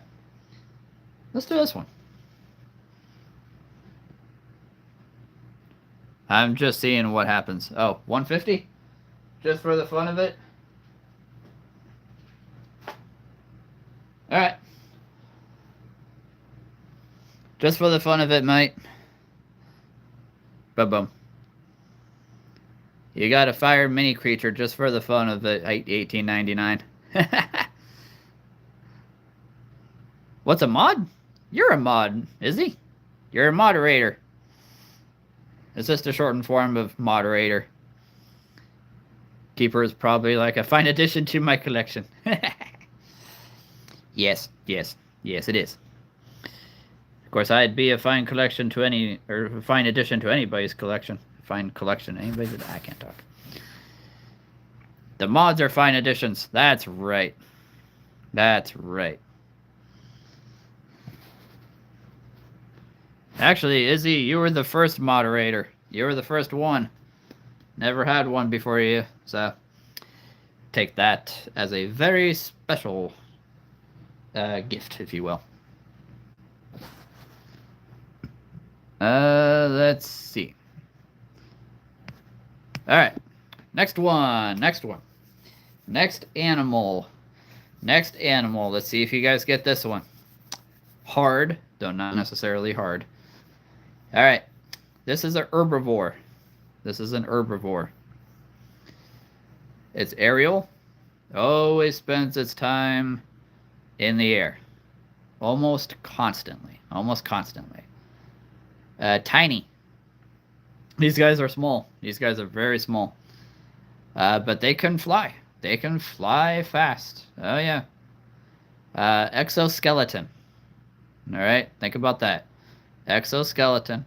let's do this one. I'm just seeing what happens. Oh, 150? Just for the fun of it? Alright. Just for the fun of it, mate. Boom. You got a fire mini creature just for the fun of it, 1899. What's a mod? You're a mod, is he? You're a moderator. It's just a shortened form of moderator. Keeper is probably like a fine addition to my collection. Yes, it is. Of course, I'd be a fine collection to any, or a fine addition to anybody's collection. Fine collection, anybody's. I can't talk. The mods are fine additions. That's right. Actually, Izzy, you were the first moderator. You were the first one. Never had one before you, so take that as a very special gift, if you will. Let's see. All right, next one. Next animal. Let's see if you guys get this one. Hard, though not necessarily hard. All right, this is an herbivore. It's aerial. Always spends its time in the air. Almost constantly. Tiny. These guys are small. These guys are very small. But they can fly. They can fly fast. Oh, yeah. Exoskeleton. All right, think about that. Exoskeleton.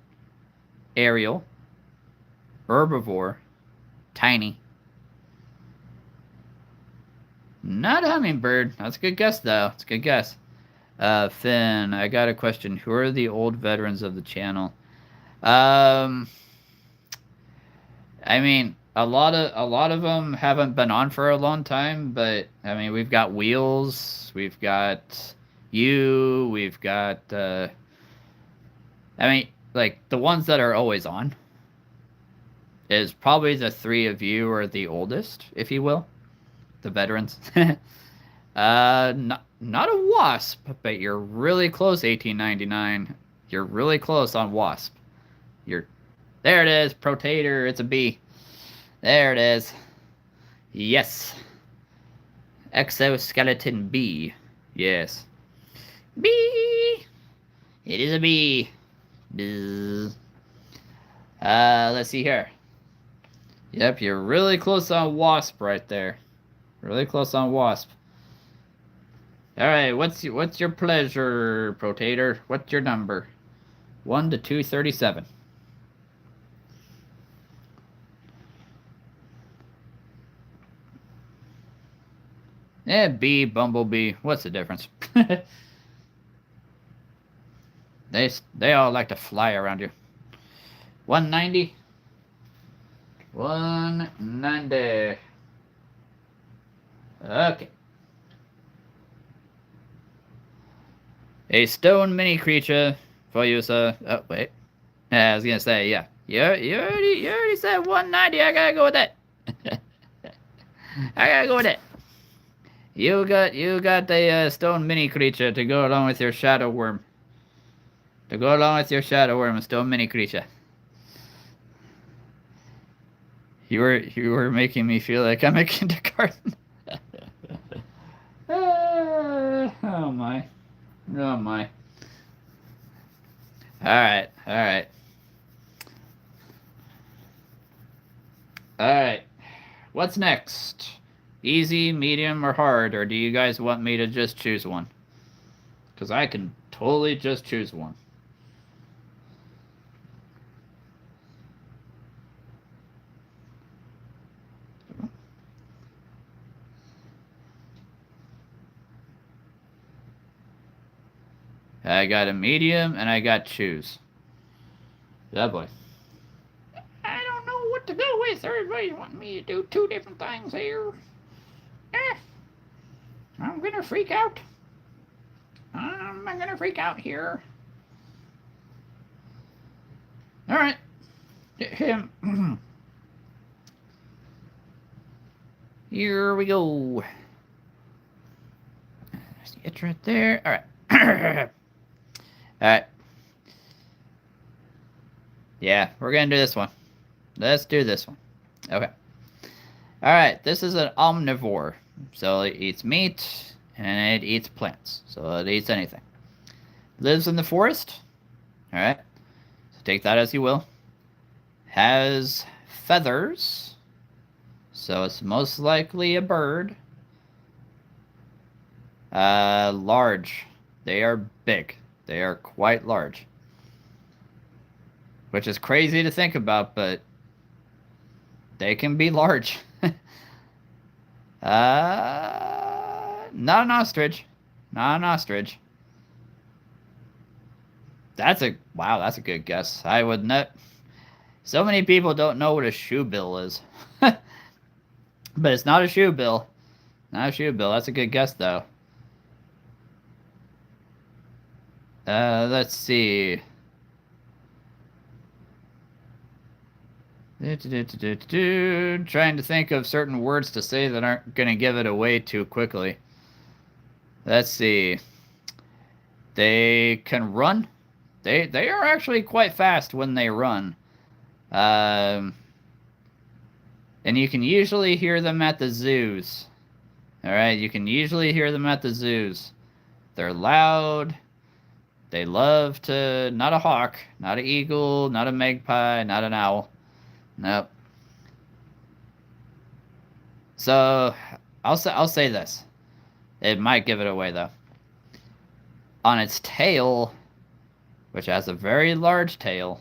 Aerial. Herbivore. Tiny. Not a hummingbird. That's a good guess, though. It's a good guess. Finn, I got a question. Who are the old veterans of the channel? I mean, a lot of them haven't been on for a long time, but I mean, we've got Wheels, we've got you, we've got I mean, like the ones that are always on is probably the three of you are the oldest, if you will. The veterans. Not a wasp, but you're really close, 1899. You're really close on wasp. There it is, Protator, it's a bee. There it is. Yes. Exoskeleton bee. Yes. Bee! It is a bee. Bzz. Let's see here. Yep, you're really close on wasp right there. Really close on wasp. Alright, what's your pleasure, Protator? What's your number? 1 to 237. Bee, bumblebee. What's the difference? They all like to fly around you. 190. 190. Okay. A stone mini creature for you, sir. Oh wait. I was gonna say, yeah. You already said 190. I gotta go with that. I gotta go with it. You got the stone mini creature to go along with your shadow worm. To go along with your shadow worm, a stone mini creature. You were making me feel like I'm a kindergarten. Oh my. Oh my. Alright, alright. Alright. What's next? Easy, medium, or hard? Or do you guys want me to just choose one? Because I can totally just choose one. I got a medium and I got choose. Yeah, boy. I don't know what to go with. Everybody's wanting me to do two different things here. I'm gonna freak out. I'm gonna freak out here. Alright. Here we go. There's the itch right there. Alright. Alright. Yeah, we're gonna do this one. Let's do this one. Okay. Alright, this is an omnivore. So it eats meat and it eats plants. So it eats anything. Lives in the forest. Alright. So take that as you will. Has feathers. So it's most likely a bird. Large. They are big. They are quite large. Which is crazy to think about, but they can be large. Not an ostrich. Not an ostrich. That's a good guess. I would not. So many people don't know what a shoebill is. But it's not a shoebill. Not a shoebill. That's a good guess, though. Let's see. Trying to think of certain words to say that aren't going to give it away too quickly. Let's see. They can run. They are actually quite fast when they run. And you can usually hear them at the zoos. Alright, you can usually hear them at the zoos. They're loud. They love to... Not a hawk, not an eagle, not a magpie, not an owl. Nope. So, I'll say this. It might give it away, though. On its tail, which has a very large tail,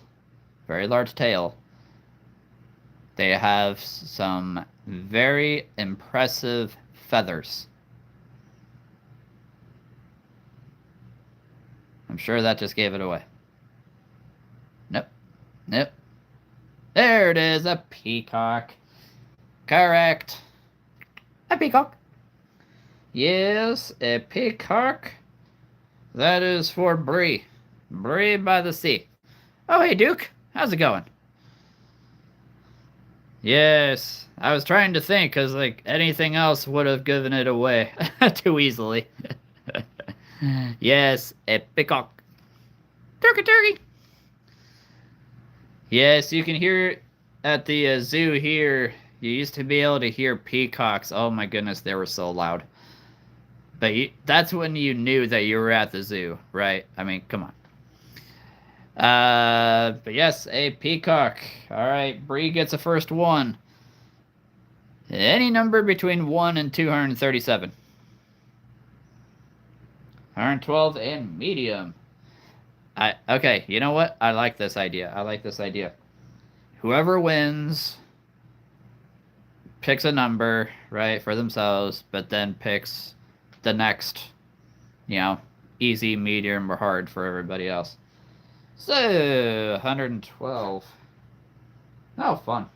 they have some very impressive feathers. I'm sure that just gave it away. Nope. Nope. There it is, a peacock. Correct. A peacock. Yes, a peacock. That is for Bree. Bree by the sea. Oh, hey, Duke. How's it going? Yes, I was trying to think, because, like, anything else would have given it away too easily. Yes, a peacock. Turkey, turkey. Yes, you can hear at the zoo here. You used to be able to hear peacocks. Oh my goodness, they were so loud. But that's when you knew that you were at the zoo, right? I mean, come on. But yes, a peacock. Alright, Bree gets a first one. Any number between 1 and 237. 112 and medium. Okay, you know what? I like this idea. Whoever wins picks a number, right, for themselves, but then picks the next, easy, medium, or hard for everybody else. So, 112. Oh, fun.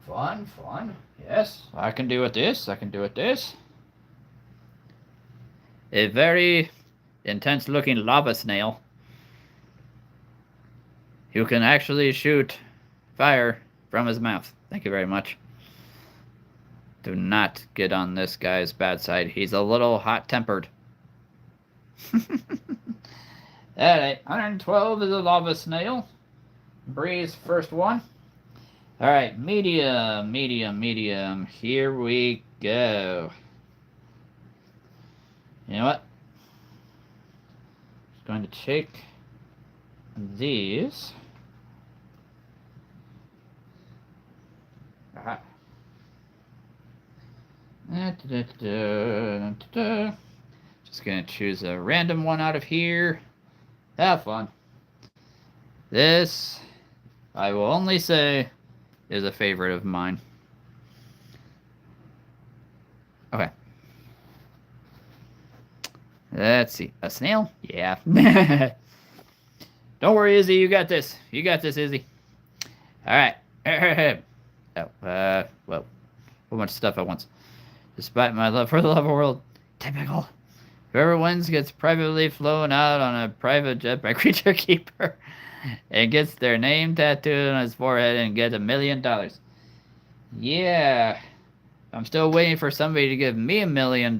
Fun, fun. Yes, I can do with this. I can do with this. A very intense looking lava snail. You can actually shoot fire from his mouth. Thank you very much. Do not get on this guy's bad side. He's a little hot-tempered. Alright, 112 is a lava snail. Breeze, first one. Alright, medium, medium, medium. Here we go. You know what? Just going to take these. Aha. Just gonna choose a random one out of here. Have fun. This, I will only say, is a favorite of mine. Okay. Let's see. A snail? Yeah. Don't worry, Izzy. You got this. You got this, Izzy. All right. Oh, well, a bunch of stuff at once. Despite my love for the lava world, typical. Whoever wins gets privately flown out on a private jet by Creature Keeper and gets their name tattooed on his forehead and gets $1 million. Yeah. I'm still waiting for somebody to give me $1 million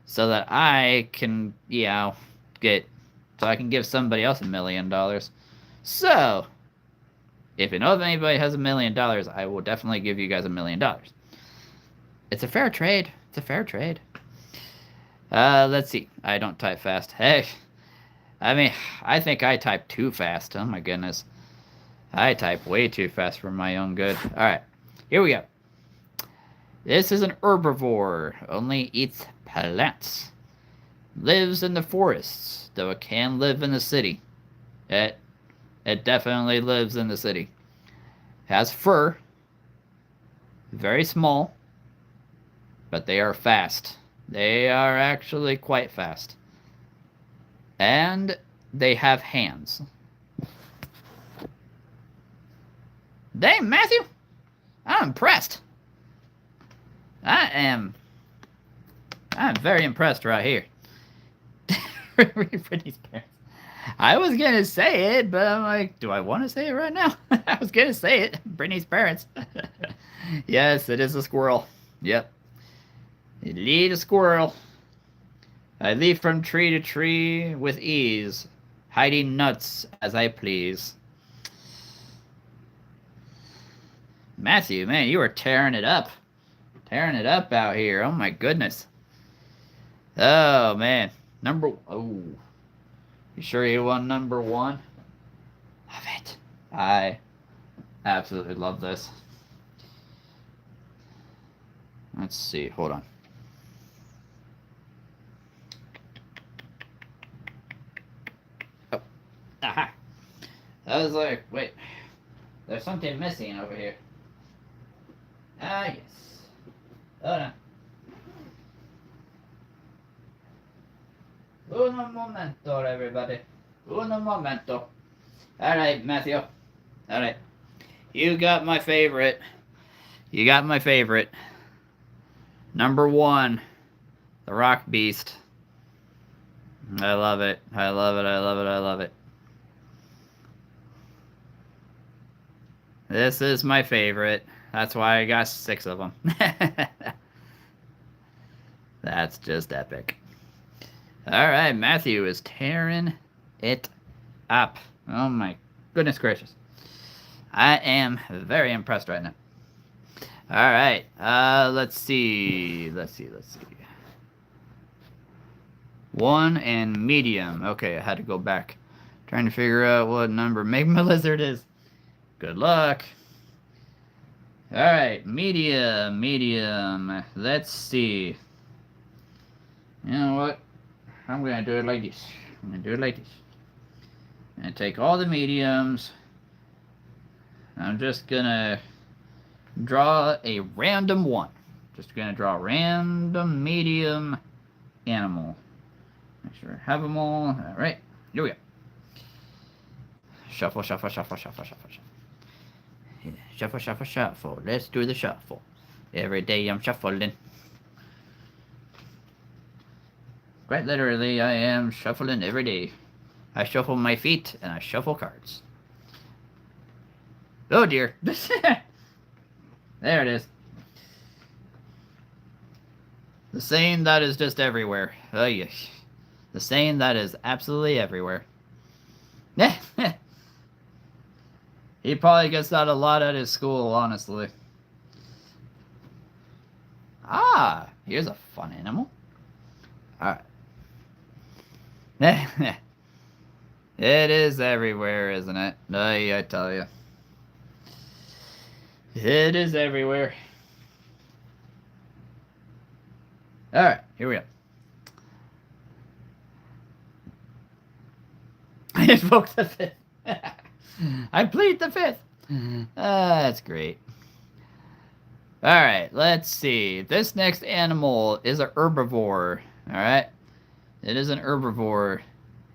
so that I can, so I can give somebody else $1 million. So, if you know if anybody has $1 million, I will definitely give you guys $1 million. It's a fair trade. It's a fair trade. Let's see. I don't type fast. Hey, I mean, I think I type too fast. Oh my goodness. I type way too fast for my own good. Alright, here we go. This is an herbivore. Only eats plants. Lives in the forests, though it can live in the city. It definitely lives in the city. Has fur. Very small. But they are fast. They are actually quite fast. And they have hands. Dang, Matthew! I'm impressed. I'm very impressed right here. Brittany's parents. I was gonna say it, but I'm like, do I want to say it right now? I was gonna say it. Brittany's parents. Yes, it is a squirrel. Yep. Lead a squirrel. I leap from tree to tree with ease, hiding nuts as I please. Matthew, man, you are tearing it up. Tearing it up out here. Oh my goodness. Oh man. Oh. You sure you won number one? Love it. I absolutely love this. Let's see. Hold on. Oh. Aha. I was like, wait. There's something missing over here. Ah, yes. Hold on. Uno momento, everybody. Uno momento. Alright, Matthew. Alright. You got my favorite. You got my favorite. Number one. The Rock Beast. I love it. I love it. I love it. I love it. This is my favorite. That's why I got 6 of them. That's just epic. Alright, Matthew is tearing it up. Oh my goodness gracious. I am very impressed right now. Alright, let's see. One and medium. Okay, I had to go back. Trying to figure out what number Magma Lizard is. Good luck. Alright, medium. Let's see. You know what? I'm going to do it like this. I'm going to take all the mediums. I'm just going to draw a random one. Just going to draw a random medium animal. Make sure I have them all. Alright. Here we go. Shuffle, shuffle, shuffle, shuffle, shuffle, shuffle. Yeah. Shuffle, shuffle, shuffle. Let's do the shuffle. Every day I'm shuffling. Quite literally, I am shuffling every day. I shuffle my feet and I shuffle cards. Oh dear. There it is. The saying that is just everywhere. Oh yeah. The saying that is absolutely everywhere. He probably gets that a lot at his school, honestly. Ah, here's a fun animal. Alright. It is everywhere, isn't it? I tell you. It is everywhere. Alright, here we go. I invoke the fifth. I plead the fifth. That's great. Alright, let's see. This next animal is a herbivore. Alright? It is an herbivore.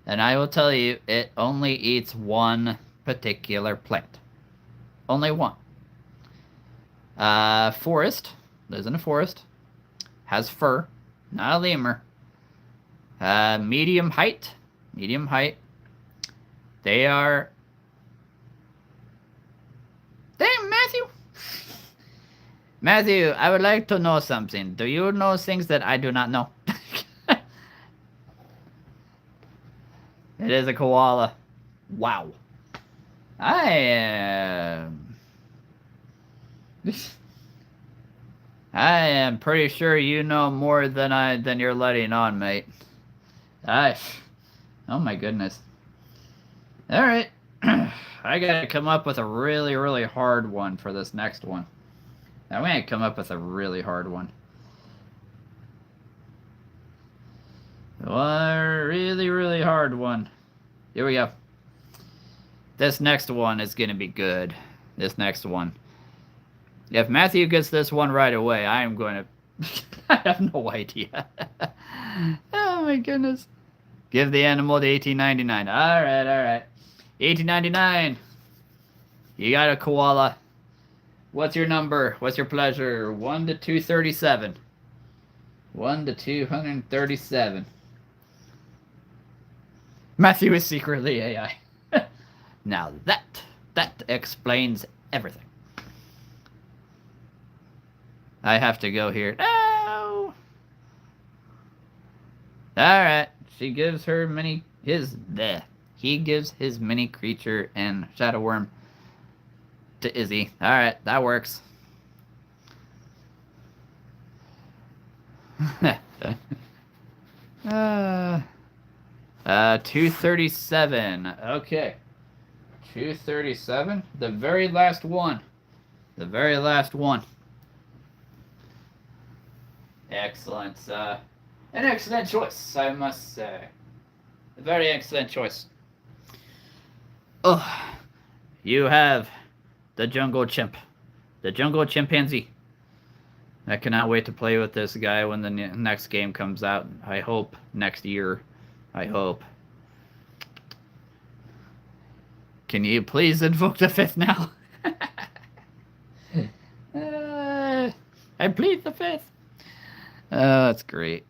And I will tell you, it only eats one particular plant. Only one. Forest. Lives in a forest. Has fur. Not a lemur. Medium height. Medium height. They are... Dang, Matthew! Matthew, I would like to know something. Do you know things that I do not know? It is a koala. Wow. I am... I am pretty sure you know more than you're letting on, mate. Oh my goodness. Alright. I gotta come up with a really, really hard one for this next one. I'm gonna come up with a really hard one. A really, really hard one. Here we go. This next one is gonna be good. This next one. If Matthew gets this one right away, I am going to... I have no idea. Oh my goodness. Give the animal the 1899. Alright, alright. 1899. You got a koala. What's your number? What's your pleasure? 1 to 237. 1 to 237. Matthew is secretly AI. Now that explains everything. I have to go here. No! Alright. She gives her mini... He gives his mini creature and shadow worm to Izzy. Alright, that works. 237. Okay. 237. The very last one. The very last one. Excellent. An excellent choice, I must say. A very excellent choice. Oh, you have the jungle chimp. The jungle chimpanzee. I cannot wait to play with this guy when the next game comes out. I hope next year. I hope. Can you please invoke the fifth now? I plead the fifth. Oh, that's great.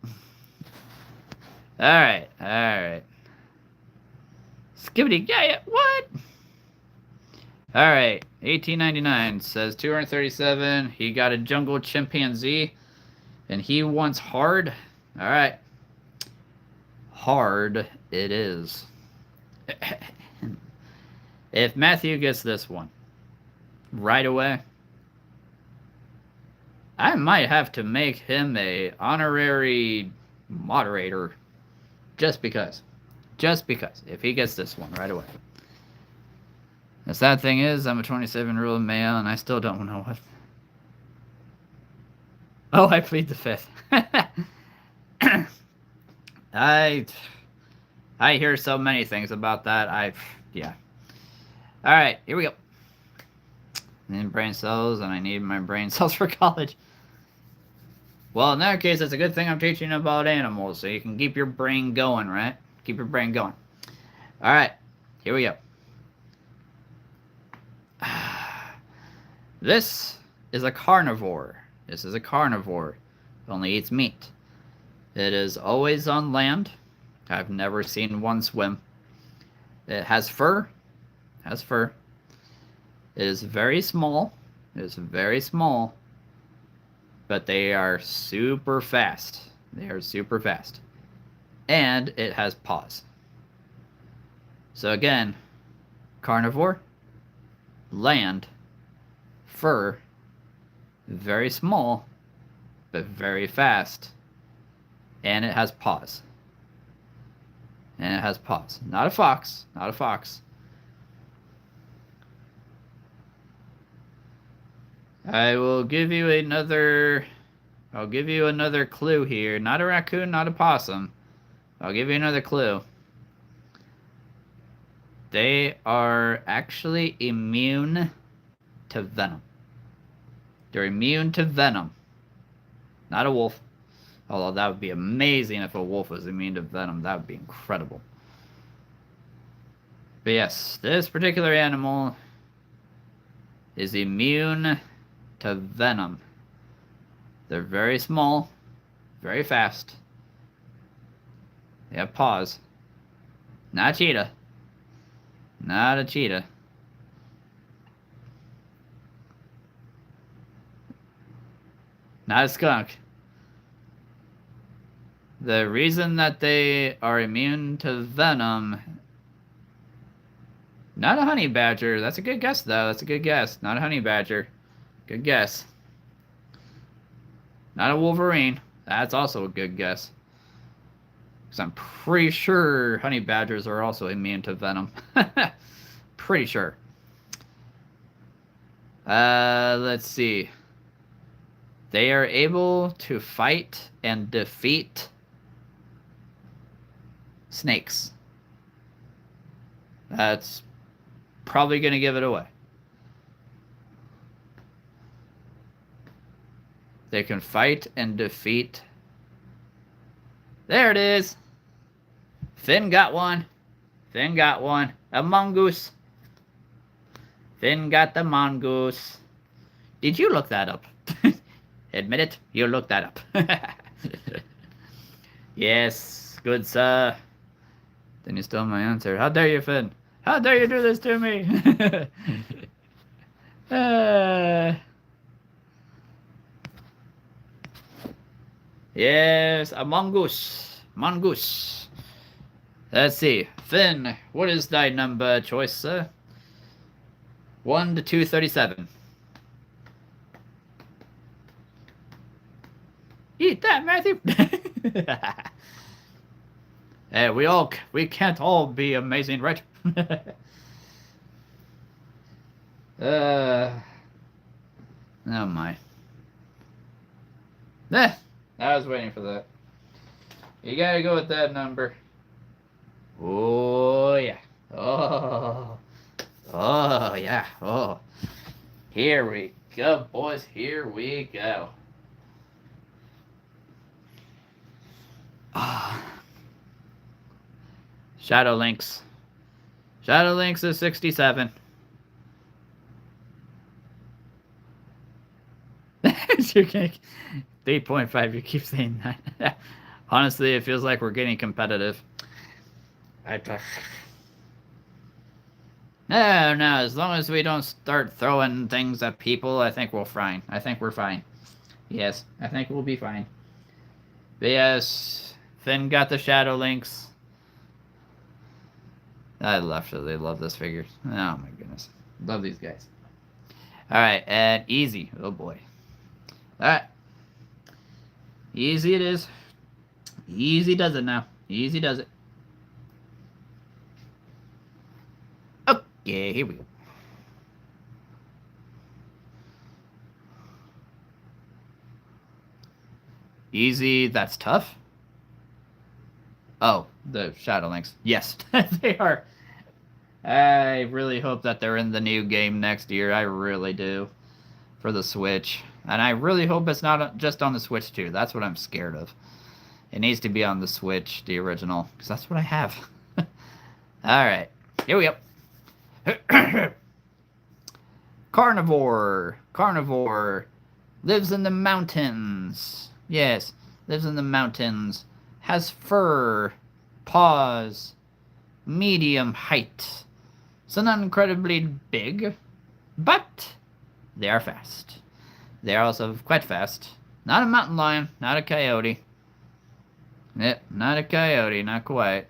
Alright, alright. Skibbity, yeah, what? Alright, 1899 says 237. He got a jungle chimpanzee. And he wants hard. Alright. Hard it is. If Matthew gets this one right away, I might have to make him a honorary moderator. Just because. Just because. If he gets this one right away. The sad thing is, I'm a 27-year-old male, and I still don't know what... Oh, I plead the fifth. I hear so many things about that. Yeah. Alright, here we go. I need brain cells, and I need my brain cells for college. Well, in that case, it's a good thing I'm teaching about animals, so you can keep your brain going, right? Keep your brain going. All right, here we go. This is a carnivore. This is a carnivore. It only eats meat. It is always on land. I've never seen one swim. It has fur. Has fur. It is very small. It is very small. But they are super fast. They are super fast. And it has paws. So again, carnivore, land, fur, very small, but very fast. And it has paws. And it has paws. Not a fox. Not a fox. I will give you another... I'll give you another clue here. Not a raccoon, not a possum. I'll give you another clue. They are actually immune to venom. They're immune to venom. Not a wolf. Although that would be amazing if a wolf was immune to venom. That would be incredible. But yes, this particular animal is immune to venom. They're very small, very fast. They have paws. Not a cheetah. Not a cheetah. Not a skunk. The reason that they are immune to venom... Not a honey badger. That's a good guess, though. That's a good guess. Not a honey badger. Good guess. Not a wolverine. That's also a good guess. Because I'm pretty sure honey badgers are also immune to venom. Pretty sure. Let's see. They are able to fight and defeat snakes. That's probably going to give it away. They can fight and defeat. There it is. Finn got one. Finn got one. A mongoose. Finn got the mongoose. Did you look that up? Admit it, you looked that up. Yes, good sir. Then you stole my answer. How dare you, Finn? How dare you do this to me? Yes, a mongoose. Mongoose. Let's see. Finn, what is thy number choice, sir? 1 to 237. Eat that, Matthew. Hey, we can't all be amazing, right? Oh my. I was waiting for that. You gotta go with that number. Oh yeah. Oh yeah. Oh. Here we go, boys. Here we go. Shadow Lynx. Shadow Lynx is 67. You're getting 3.5. You keep saying that. Honestly, it feels like we're getting competitive. No. As long as we don't start throwing things at people, I think we're fine. I think we're fine. Yes, I think we'll be fine. But yes, Finn got the Shadow Lynx. I absolutely love this figure. Oh my goodness. Love these guys. Alright, and easy. Oh boy. Alright. Easy it is. Easy does it now. Easy does it. Okay, here we go. Easy, that's tough. Oh, the Shadow Lynx. Yes, they are. I really hope that they're in the new game next year. I really do. For the Switch. And I really hope it's not just on the Switch too. That's what I'm scared of. It needs to be on the Switch, the original. Because that's what I have. Alright, here we go. Carnivore. Carnivore. Lives in the mountains. Yes, lives in the mountains. Has fur. Paws. Medium height. So not incredibly big, but they are fast. They are also quite fast. Not a mountain lion, not a coyote. Yep, not a coyote, not quite.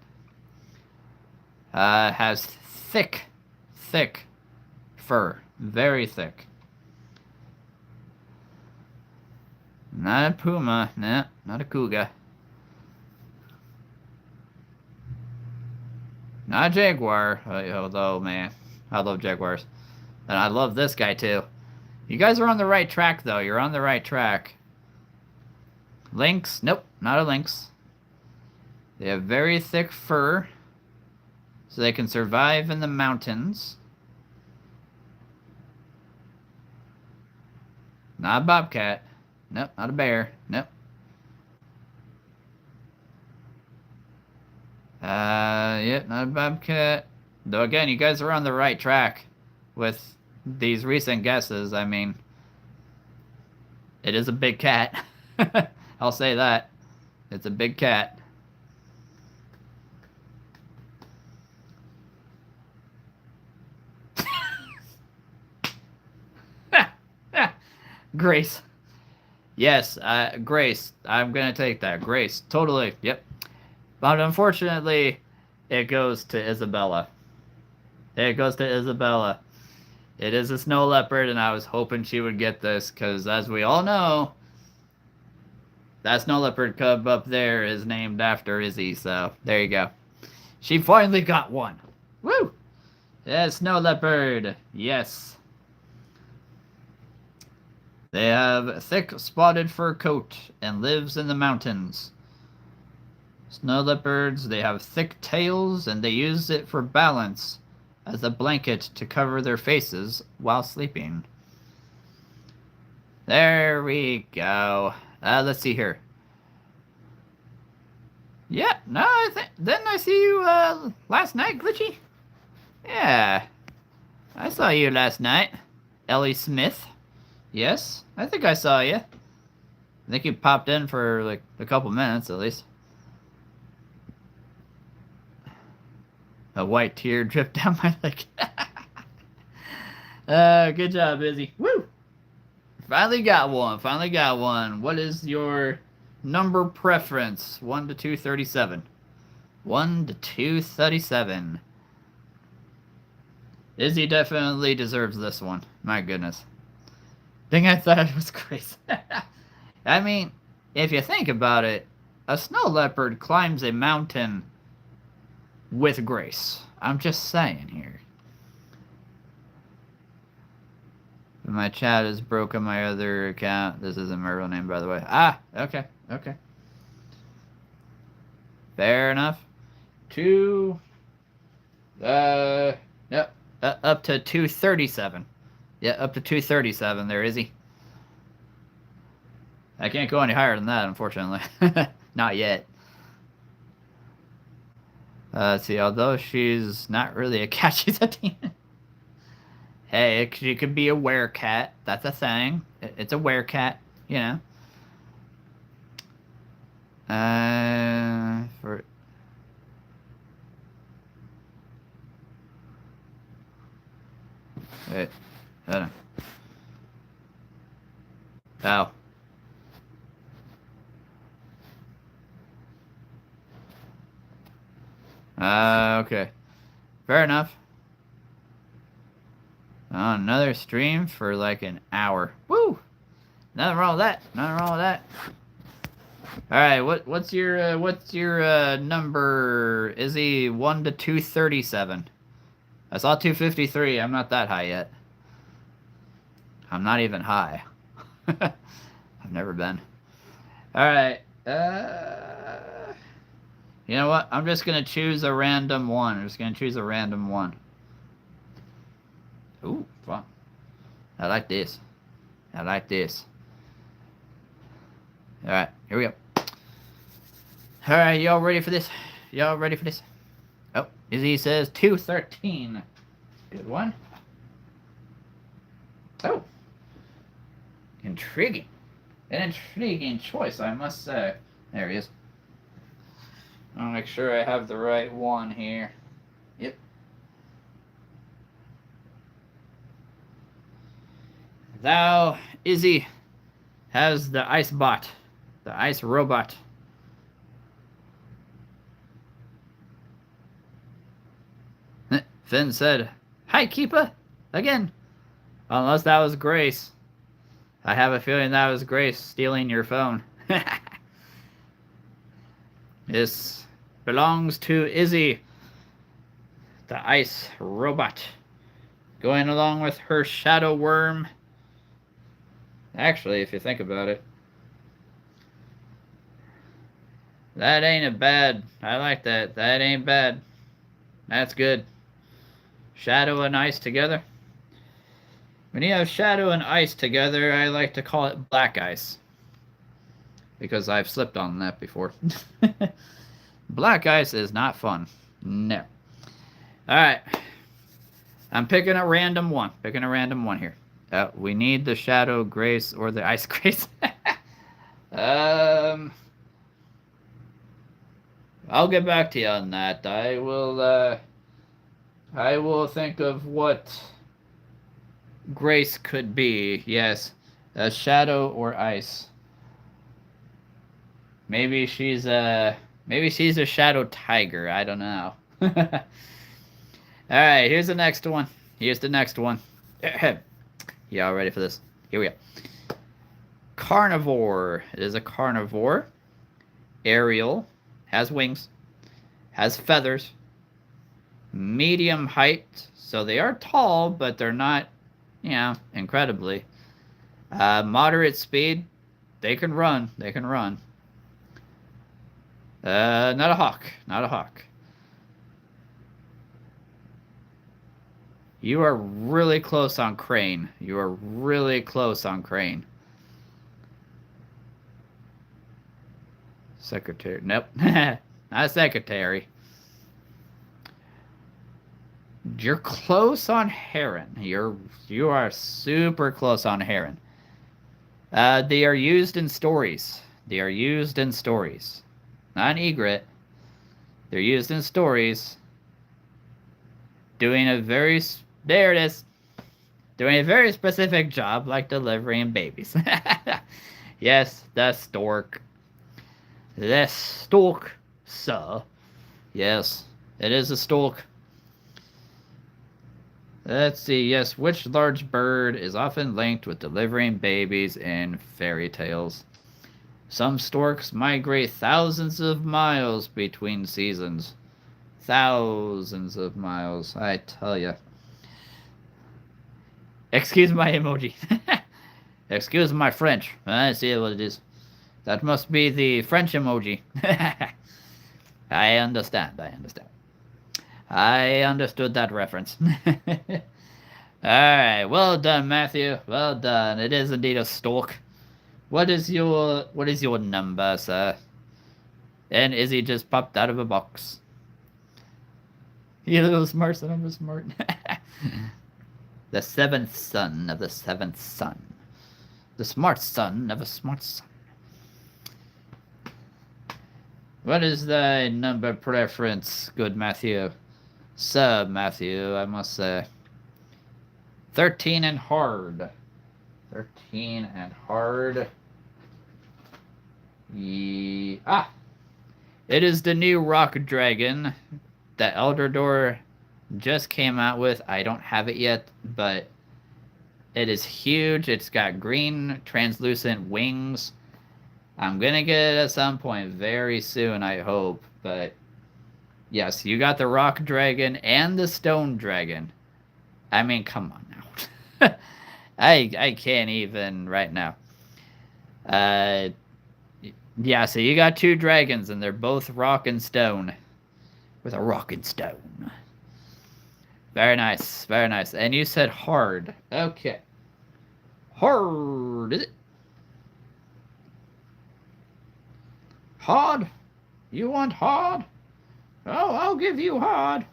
Has thick fur. Very thick. Not a puma, nah, not a cougar. Not a jaguar, although, man, I love jaguars. And I love this guy, too. You guys are on the right track, though. You're on the right track. Lynx? Nope, not a lynx. They have very thick fur, so they can survive in the mountains. Not a bobcat. Nope, not a bear. Nope. Yep, not a bobcat. Though again, you guys are on the right track with these recent guesses. I mean, it is a big cat. I'll say that. It's a big cat. Grace. Yes, Grace. I'm gonna take that. Grace. Totally. Yep. But unfortunately, it goes to Isabella. It goes to Isabella. It is a snow leopard, and I was hoping she would get this, because as we all know, that snow leopard cub up there is named after Izzy, so there you go. She finally got one. Woo! Yeah, snow leopard. Yes. They have a thick spotted fur coat and lives in the mountains. Snow leopards, they have thick tails and they use it for balance as a blanket to cover their faces while sleeping. There we go. Let's see here. Yeah, no, didn't I see you last night, Glitchy? Yeah, I saw you last night. Ellie Smith. Yes, I think I saw you. I think you popped in for like a couple minutes at least. A white tear dripped down my leg. Good job, Izzy. Woo! Finally got one. Finally got one. What is your number preference? 1 to 237. 1 to 237. Izzy definitely deserves this one. My goodness. Dang, I thought it was crazy. I mean, if you think about it, a snow leopard climbs a mountain with grace. I'm just saying here. My chat is broke on my other account. This isn't my real name, by the way. Ah, okay, okay. Fair enough. Yep, up to 237. Yeah, up to 237 there, Izzy. I can't go any higher than that, unfortunately. Not yet. Let's see, although she's not really a cat, she's a demon. Hey, she could be a werecat. That's a thing. It's a werecat, you know. For... Wait. Hold on. Oh. Okay. Fair enough. Another stream for like an hour. Woo! Nothing wrong with that. Nothing wrong with that. Alright, what's your number? Izzy? 1 to 237. I saw 253. I'm not that high yet. I'm not even high. I've never been. Alright. You know what? I'm just gonna choose a random one. I'm just gonna choose a random one. Ooh, fun. I like this. I like this. Alright, here we go. Alright, y'all ready for this? Y'all ready for this? Oh, Izzy says 213. Good one. Oh, intriguing. An intriguing choice, I must say. There he is. I'll make sure I have the right one here. Yep. Thou, Izzy, has the ice bot, the ice robot. Finn said, "Hi, Keeper," again. Unless that was Grace. I have a feeling that was Grace stealing your phone. This belongs to Izzy, the ice robot, going along with her shadow worm. Actually, if you think about it, that ain't a bad. I like that. That ain't bad. That's good. Shadow and ice together. When you have shadow and ice together, I like to call it black ice. Because I've slipped on that before. Black ice is not fun. No. Alright. I'm picking a random one. Picking a random one here. We need the shadow grace or the ice grace. I'll get back to you on that. I will think of what grace could be. Yes. A shadow or ice. Maybe she's a shadow tiger. I don't know. All right, here's the next one. Here's the next one. Y'all ready for this? Here we go. Carnivore. It is a carnivore. Aerial. Has wings. Has feathers. Medium height. So they are tall, but they're not, incredibly. Moderate speed. They can run. They can run. Not a hawk. Not a hawk. You are really close on crane. You are really close on crane. Secretary. Nope. Not a secretary. You're close on heron. You are super close on heron. They are used in stories. They are used in stories. Not an egret. They're used in stories. Doing a very... There it is. Doing a very specific job, like delivering babies. Yes, the stork. The stork, sir. Yes, it is a stork. Let's see, yes, which large bird is often linked with delivering babies in fairy tales? Some storks migrate thousands of miles between seasons. Thousands of miles, I tell ya. Excuse my emoji. Excuse my French. I see what it is. That must be the French emoji. I understand, I understand. I understood that reference. Alright, well done, Matthew. Well done. It is indeed a stork. What is your number, sir? And Izzy just popped out of a box. You little smart son of a smart. The seventh son of the seventh son. The smart son of a smart son. What is thy number preference, good Matthew? Sir Matthew, I must say. 13 and hard. 13 and hard. It is the new rock dragon that Eldrador just came out with. I don't have it yet, but it is huge. It's got green translucent wings. I'm gonna get it at some point very soon, I hope. But yes, you got the rock dragon and the stone dragon. I mean, come on now. I can't even right now. Yeah, so you got two dragons and they're both rock and stone. With a rock and stone. Very nice, very nice. And you said hard. Okay. Hard, is it? Hard? You want hard? Oh, I'll give you hard.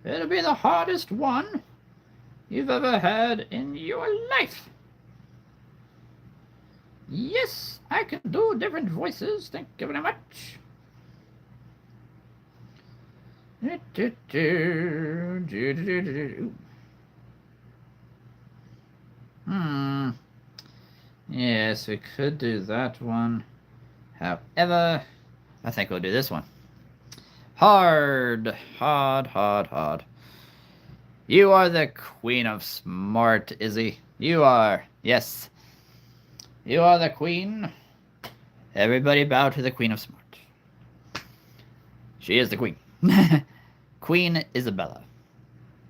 It'll be the hardest one you've ever had in your life. Yes, I can do different voices. Thank you very much. Hmm. Yes, we could do that one. However, I think we'll do this one. Hard. Hard, hard, hard. You are the queen of smart, Izzy. You are. Yes. You are the queen. Everybody bow to the queen of smart. She is the queen. Queen Isabella.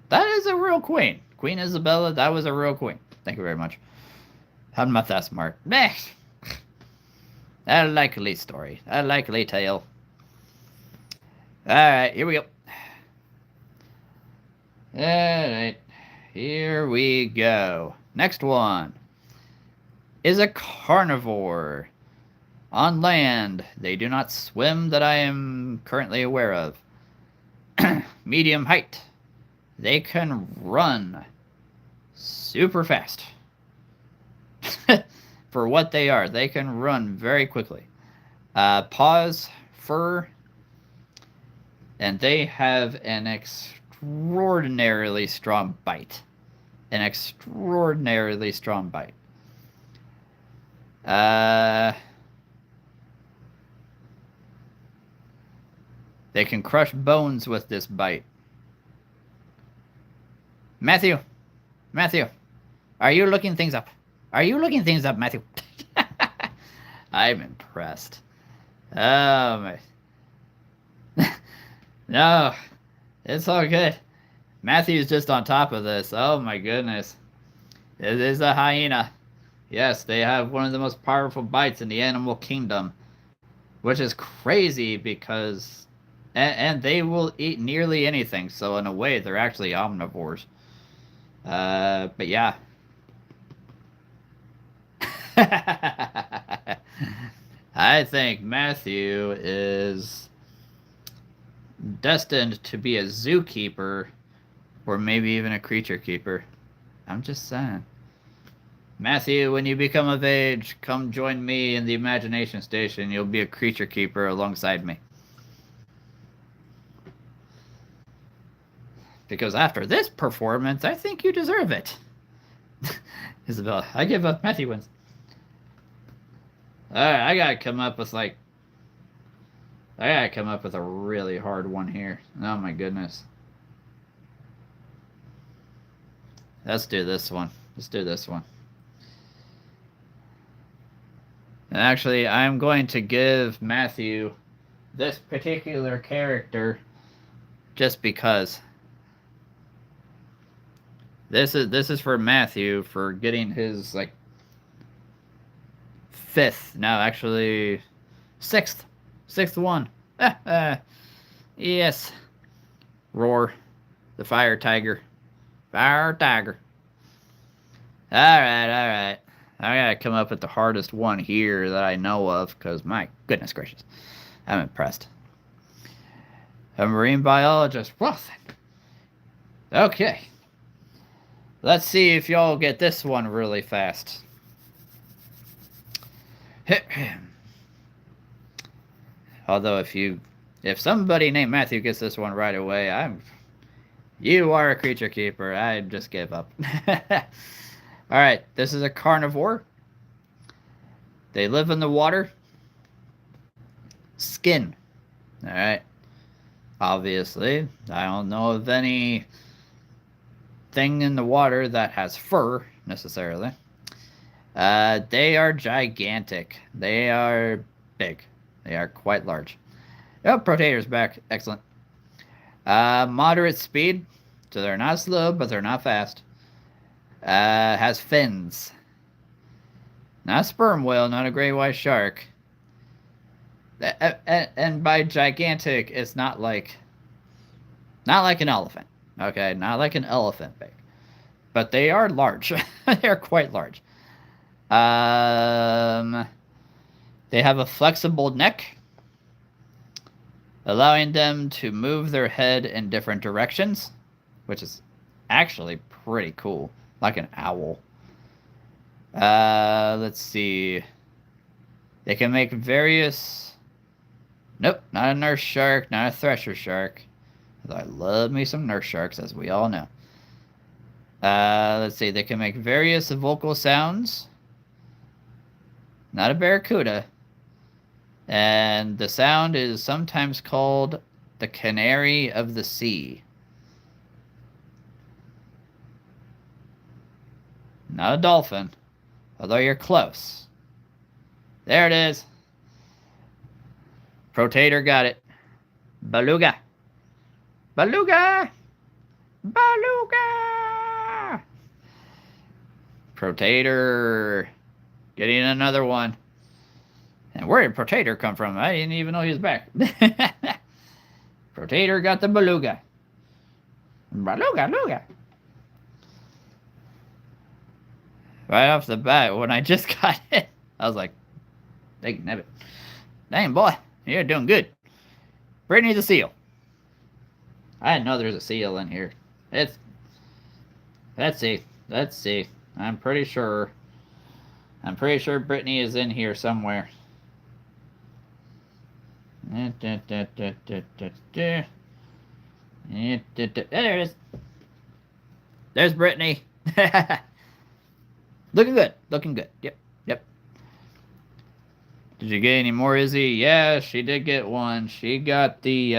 That is a real queen. Queen Isabella, that was a real queen. Thank you very much. I'm not that smart. Meh. A likely story. A likely tale. Alright, here we go. Alright. Here we go. Next one is a carnivore. On land, they do not swim that I am currently aware of. Medium height. They can run super fast. For what they are, they can run very quickly. Paws, fur, and they have an extraordinarily strong bite. An extraordinarily strong bite. They can crush bones with this bite. Matthew, are you looking things up? Are you looking things up, Matthew? I'm impressed. Oh my. No, it's all good. Matthew's just on top of this. Oh my goodness. It is a hyena. Yes, they have one of the most powerful bites in the animal kingdom, which is crazy because, and they will eat nearly anything. So in a way, they're actually omnivores. But yeah. I think Matthew is destined to be a zookeeper or maybe even a creature keeper. I'm just saying. Matthew, when you become of age, come join me in the imagination station. You'll be a creature keeper alongside me. Because after this performance, I think you deserve it. Isabella, I give up. Matthew wins. Alright, I gotta come up with a really hard one here. Oh my goodness. Let's do this one. And actually, I'm going to give Matthew this particular character just because. This is for Matthew for getting his like sixth one. Yes. Roar, the fire tiger. All right. I gotta come up with the hardest one here that I know of, because my goodness gracious, I'm impressed. A marine biologist. Well then. Okay. Let's see if y'all get this one really fast. Although if somebody named Matthew gets this one right away, you are a creature keeper. I just gave up. Alright, this is a carnivore. They live in the water. Skin. Alright. Obviously, I don't know of any thing in the water that has fur, necessarily. They are gigantic. They are big. They are quite large. Oh, Protator's back. Excellent. Moderate speed. So they're not slow, but they're not fast. Has fins. Not a sperm whale, not a great white shark. And by gigantic, it's not like an elephant. Okay, not like an elephant big. But they are large. They're quite large. They have a flexible neck. allowing them to move their head in different directions, which is actually pretty cool, like an owl. Let's see. They can make various. Nope, not a nurse shark, not a thresher shark. I love me some nurse sharks, as we all know. Let's see. They can make various vocal sounds. Not a barracuda. And the sound is sometimes called the canary of the sea. Not a dolphin, although you're close. There it is. Protator got it. Beluga. Beluga! Beluga! Protator getting another one. And where did Protator come from? I didn't even know he was back. Protator got the beluga. Beluga, beluga. Right off the bat, when I just got it, I was like, dang nabbit. Dang, boy, you're doing good. Brittany the seal. I didn't know there's a seal in here. Let's see. Let's see. I'm pretty sure Brittany is in here somewhere. There it is. There's Brittany. Looking good. Looking good. Yep. Yep. Did you get any more, Izzy? Yeah, she did get one. She got the,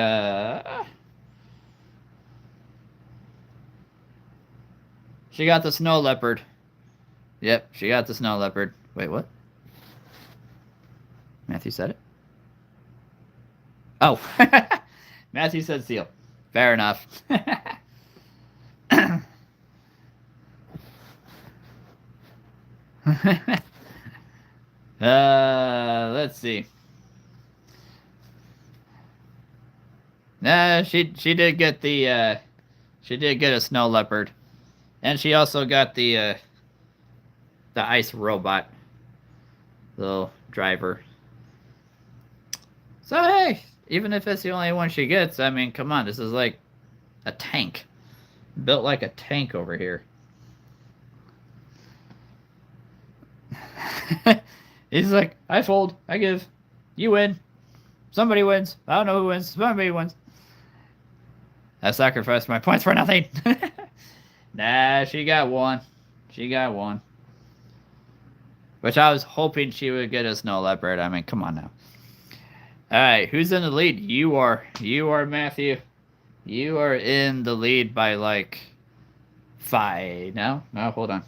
She got the snow leopard. Yep, she got the snow leopard. Wait, what? Matthew said it? Oh. Matthew said seal. Fair enough. Let's see. Nah, she did get the she did get a snow leopard, and she also got the ice robot, little driver. So hey, even if it's the only one she gets, I mean, come on, this is like a tank, built like a tank over here. He's like, I fold, I give, you win. Somebody wins. I don't know who wins. Somebody wins. I sacrificed my points for nothing. Nah, she got one. She got one. Which I was hoping she would get a snow leopard. I mean, come on now. Alright, who's in the lead? You are. You are, Matthew. You are in the lead by like 5. No, hold on.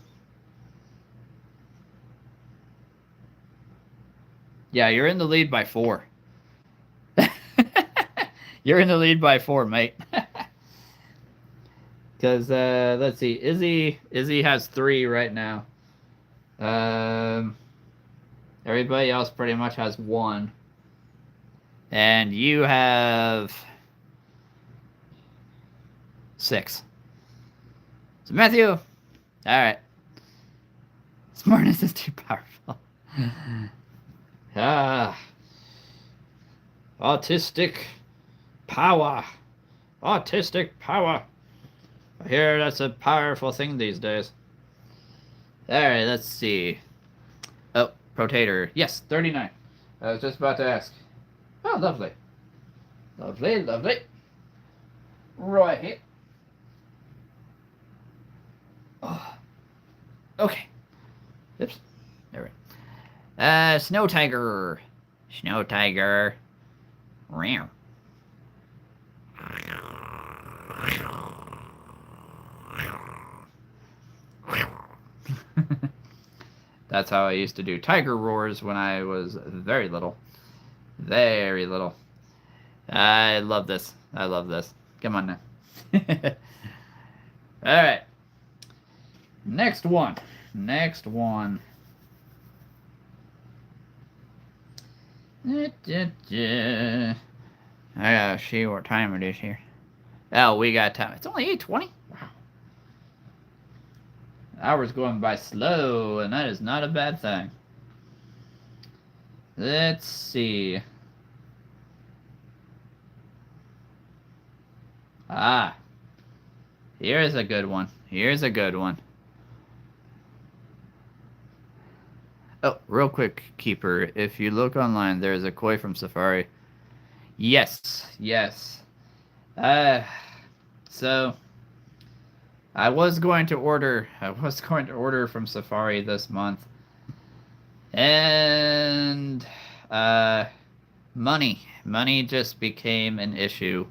Yeah, you're in the lead by 4. You're in the lead by 4, mate. Because, let's see. Izzy has 3 right now. Everybody else pretty much has 1. And you have 6. So, Matthew. Alright. Smartness is too powerful. Autistic power. Autistic power. I hear that's a powerful thing these days. Alright, let's see. Oh, Protator. Yes, 39. I was just about to ask. Oh, lovely. Lovely, lovely. Right here. Oh. Okay. Oops. There we go. Snow Tiger. Snow Tiger. Meow. That's how I used to do tiger roars when I was very little. Very little. I love this. I love this. Come on now. Alright. Next one. Next one. I gotta see what time it is here. Oh, we got time. It's only 8:20. Wow. Hours going by slow, and that is not a bad thing. Let's see. Ah, here's a good one. Here's a good one. Oh, real quick, Keeper. If you look online, there's a koi from Safari. Yes, yes. Uh, so I was going to order. I was going to order from Safari this month, and uh, money just became an issue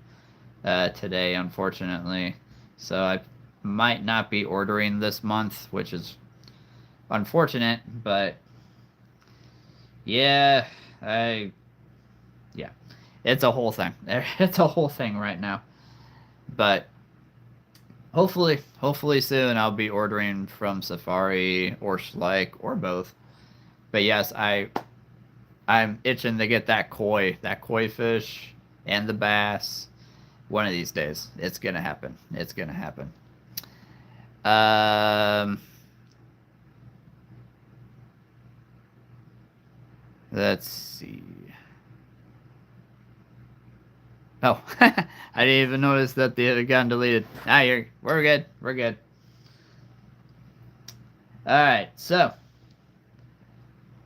today, unfortunately. So I might not be ordering this month, which is unfortunate. But yeah, I yeah, it's a whole thing. It's a whole thing right now. But hopefully soon I'll be ordering from Safari or Schleich or both. But yes, I'm itching to get that koi fish and the bass. One of these days, it's gonna happen. It's gonna happen. Um, let's see. Oh, I didn't even notice that it had gotten deleted. Ah, we're good. We're good. All right, so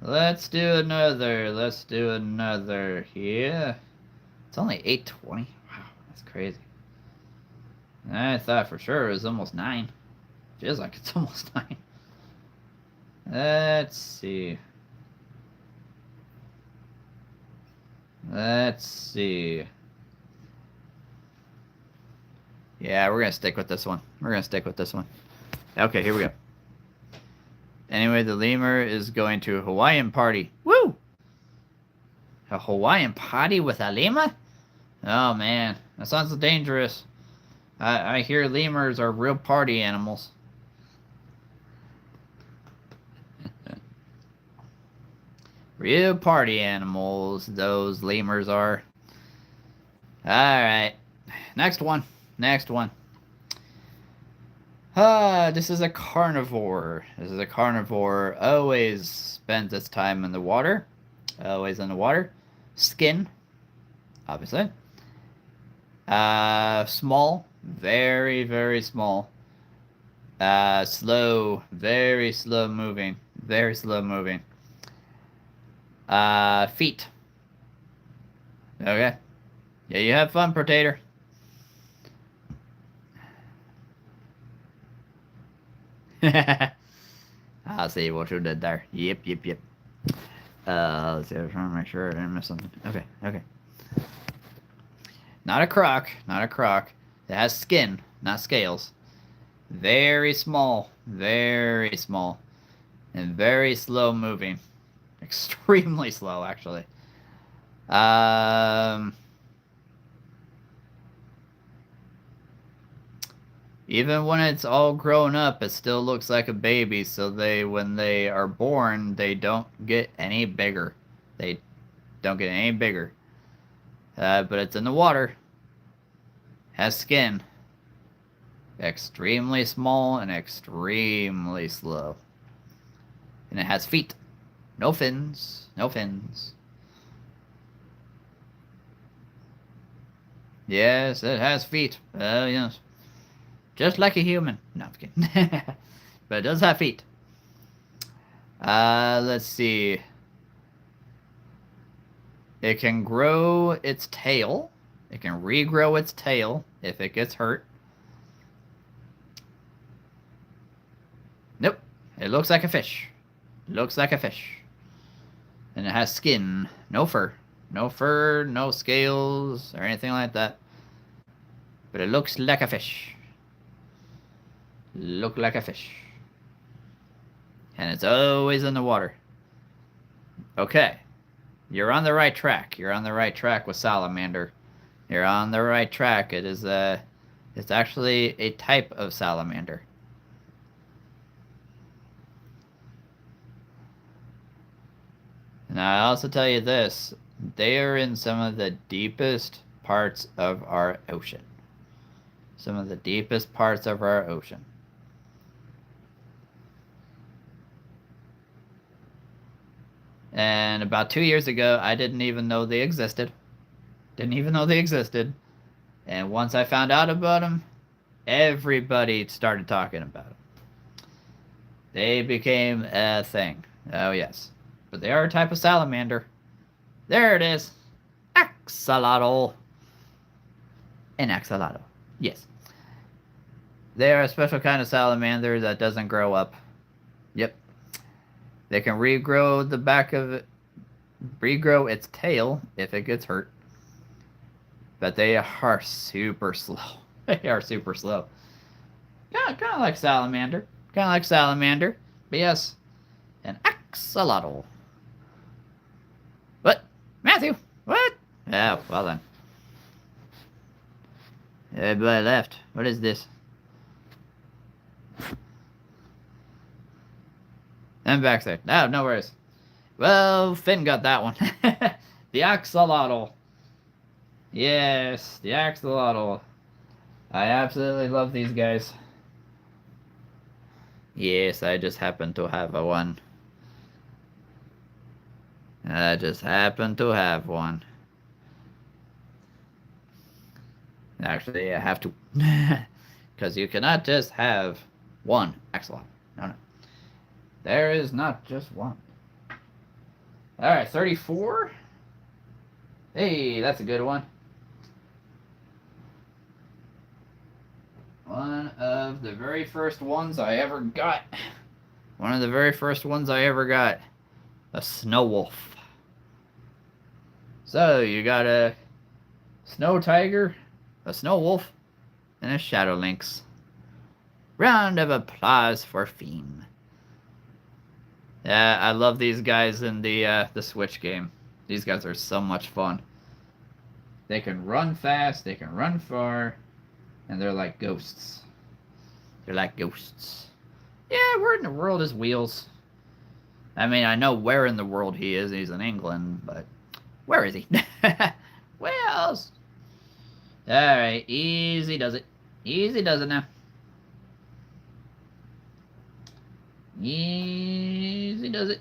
let's do another. Let's do another here. It's only 8:20. Wow, that's crazy. I thought for sure it was almost 9. Feels like it's almost 9. Let's see. Let's see. Yeah, we're gonna stick with this one. We're gonna stick with this one. Okay, here we go. Anyway, the lemur is going to a Hawaiian party. Woo! A Hawaiian party with a lemur? Oh man, that sounds dangerous. I hear lemurs are real party animals. Real party animals, those lemurs are. Alright. Next one. Next one. This is a carnivore. This is a carnivore. Always spends its time in the water. Always in the water. Skin, obviously. Small. Very, very small. Slow. Very slow moving. Very slow moving. Feet. Okay. Yeah, you have fun, Potato. I'll see what you did there. Yep. Let's see. I was trying to make sure I didn't miss something. Okay. Not a croc. Not a croc. It has skin, not scales. Very small. Very small. And very slow moving. Extremely slow, actually. Even when it's all grown up, it still looks like a baby. So when they are born, they don't get any bigger. They don't get any bigger. But it's in the water. Has skin. Extremely small and extremely slow. And it has feet. No fins. No fins. Yes, it has feet. Yes. Just like a human. No, I'm kidding. But it does have feet. Let's see. It can grow its tail. It can regrow its tail if it gets hurt. Nope. It looks like a fish. Looks like a fish. And it has skin. No fur. No fur, no scales, or anything like that. But it looks like a fish. Look like a fish. And it's always in the water. Okay. You're on the right track. You're on the right track with salamander. You're on the right track. It's actually a type of salamander. And I also tell you this, they are in some of the deepest parts of our ocean. Some of the deepest parts of our ocean. And about 2 years ago, I didn't even know they existed. Didn't even know they existed. And once I found out about them, everybody started talking about them. They became a thing. Oh, yes. But they are a type of salamander. There it is. Axolotl. An axolotl. Yes. They are a special kind of salamander that doesn't grow up. Yep. They can regrow its tail if it gets hurt. But they are super slow. They are super slow. Kind of like salamander. Kind of like salamander. But yes, an axolotl. What? Matthew? What? Oh, well then. Everybody left. What is this? I'm back there. No, no worries. Well, Finn got that one. The axolotl. Yes, the axolotl. I absolutely love these guys. Yes, I just happen to have a one. I just happen to have one. Actually, I have to. Because you cannot just have one axolotl. No, no. There is not just one. Alright, 34. Hey, that's a good one. One of the very first ones I ever got. One of the very first ones I ever got. A snow wolf. So, you got a snow tiger, a snow wolf, and a shadow lynx. Round of applause for Fiend. Yeah, I love these guys in the Switch game. These guys are so much fun. They can run fast, they can run far, and they're like ghosts. They're like ghosts. Yeah, where in the world is Wheels? I mean, I know where in the world he is. He's in England, but where is he? Wheels! Alright, easy does it. Easy does it now. Easy does it.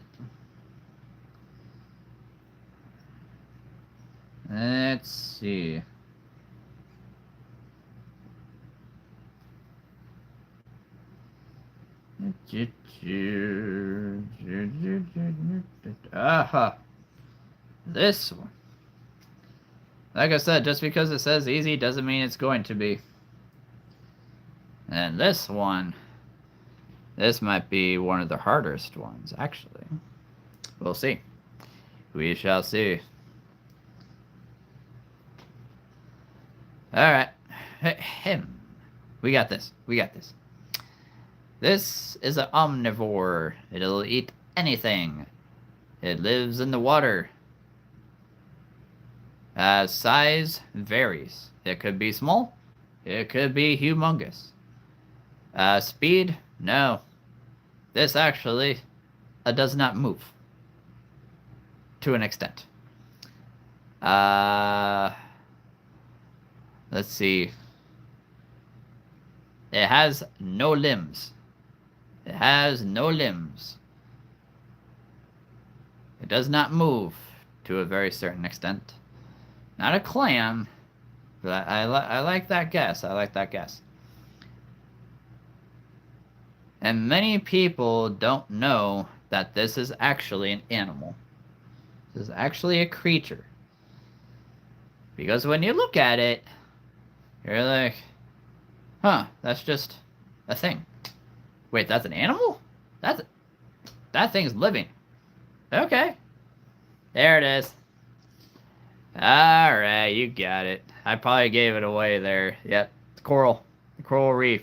Let's see. Aha. This one. Like I said, just because it says easy doesn't mean it's going to be. And this one. This might be one of the hardest ones, actually. We'll see. We shall see. Alright. Him. We got this. We got this. This is an omnivore. It'll eat anything. It lives in the water. Size varies. It could be small. It could be humongous. Speed? No. This actually does not move. To an extent. Let's see. It has no limbs. It has no limbs. It does not move to a very certain extent. Not a clam, but I like that guess. I like that guess. And many people don't know that this is actually an animal. This is actually a creature. Because when you look at it, you're like, huh, that's just a thing. Wait, that's an animal? That thing's living. Okay. There it is. Alright, you got it. I probably gave it away there. Yep. The coral reef.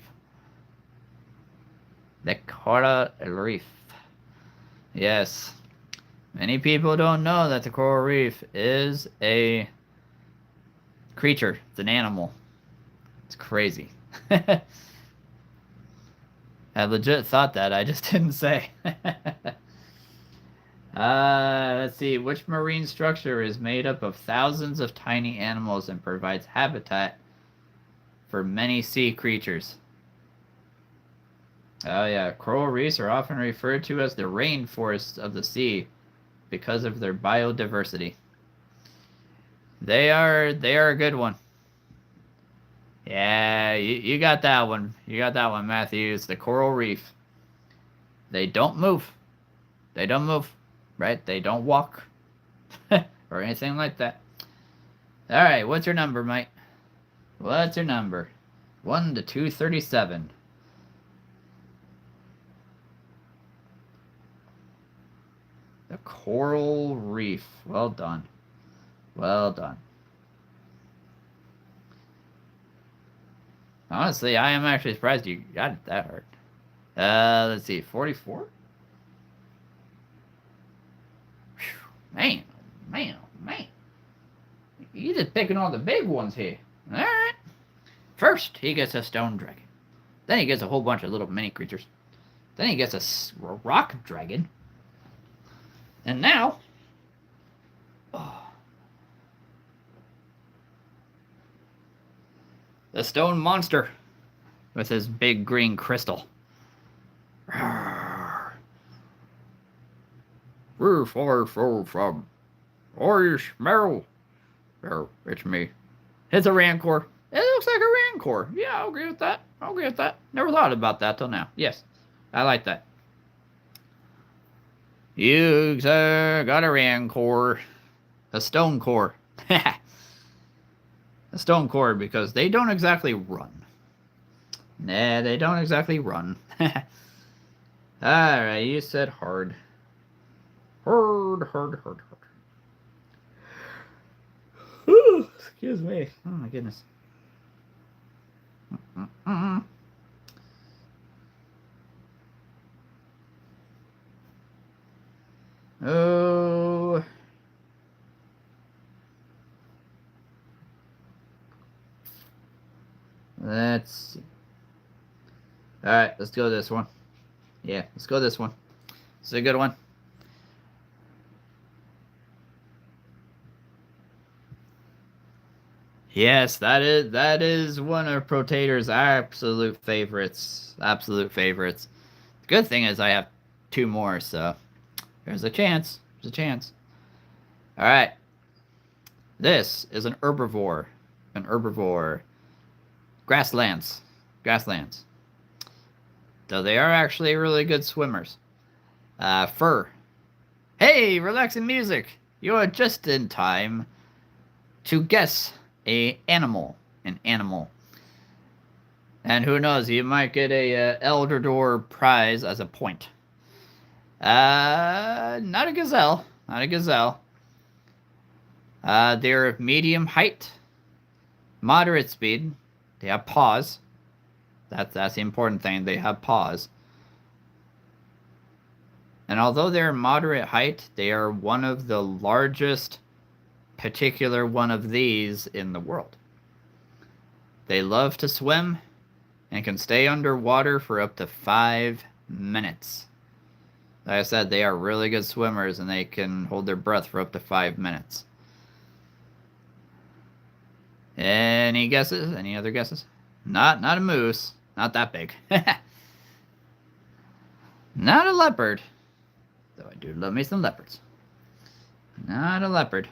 The coral reef. Yes. Many people don't know that the coral reef is a creature. It's an animal. It's crazy. I legit thought that. I just didn't say. Let's see. Which marine structure is made up of thousands of tiny animals and provides habitat for many sea creatures? Oh yeah, coral reefs are often referred to as the rainforests of the sea because of their biodiversity. They are a good one. Yeah, you got that one. You got that one, Matthew. It's the coral reef. They don't move. They don't move, right? They don't walk or anything like that. All right, what's your number, Mike? What's your number? 1 to 237. The coral reef. Well done. Well done. Honestly, I am actually surprised you got it that hard. Let's see, 44? Man, man, man. You just picking all the big ones here. Alright. First, he gets a stone dragon. Then he gets a whole bunch of little mini creatures. Then he gets a rock dragon. And now... Oh, the stone monster with his big green crystal. Where far from? I smell. Oh, it's me. It's a rancor. It looks like a rancor. Yeah, I'll agree with that. I'll agree with that. Never thought about that till now. Yes, I like that. You got a rancor. A stone core. A stone core because they don't exactly run. Nah, they don't exactly run. Alright, you said hard. Hard. Ooh, excuse me. Oh my goodness. Oh. Let's see. Alright, let's go this one. Yeah, let's go this one. It's a good one. Yes, that is one of Protator's absolute favorites. Absolute favorites. The good thing is I have 2 more, so there's a chance. There's a chance. Alright. This is an herbivore. An herbivore. Grasslands. Grasslands. Though they are actually really good swimmers. Fur. Hey, relaxing music! You are just in time to guess an animal. And who knows, you might get a Eldrador prize as a point. Not a gazelle. Not a gazelle. They're medium height, moderate speed. They have paws. That's the important thing. They have paws. And although they're moderate height, they are one of the largest particular one of these in the world. They love to swim and can stay underwater for up to 5 minutes. Like I said, they are really good swimmers and they can hold their breath for up to 5 minutes. Any guesses? Any other guesses? Not a moose. Not that big. Not a leopard. Though I do love me some leopards. Not a leopard.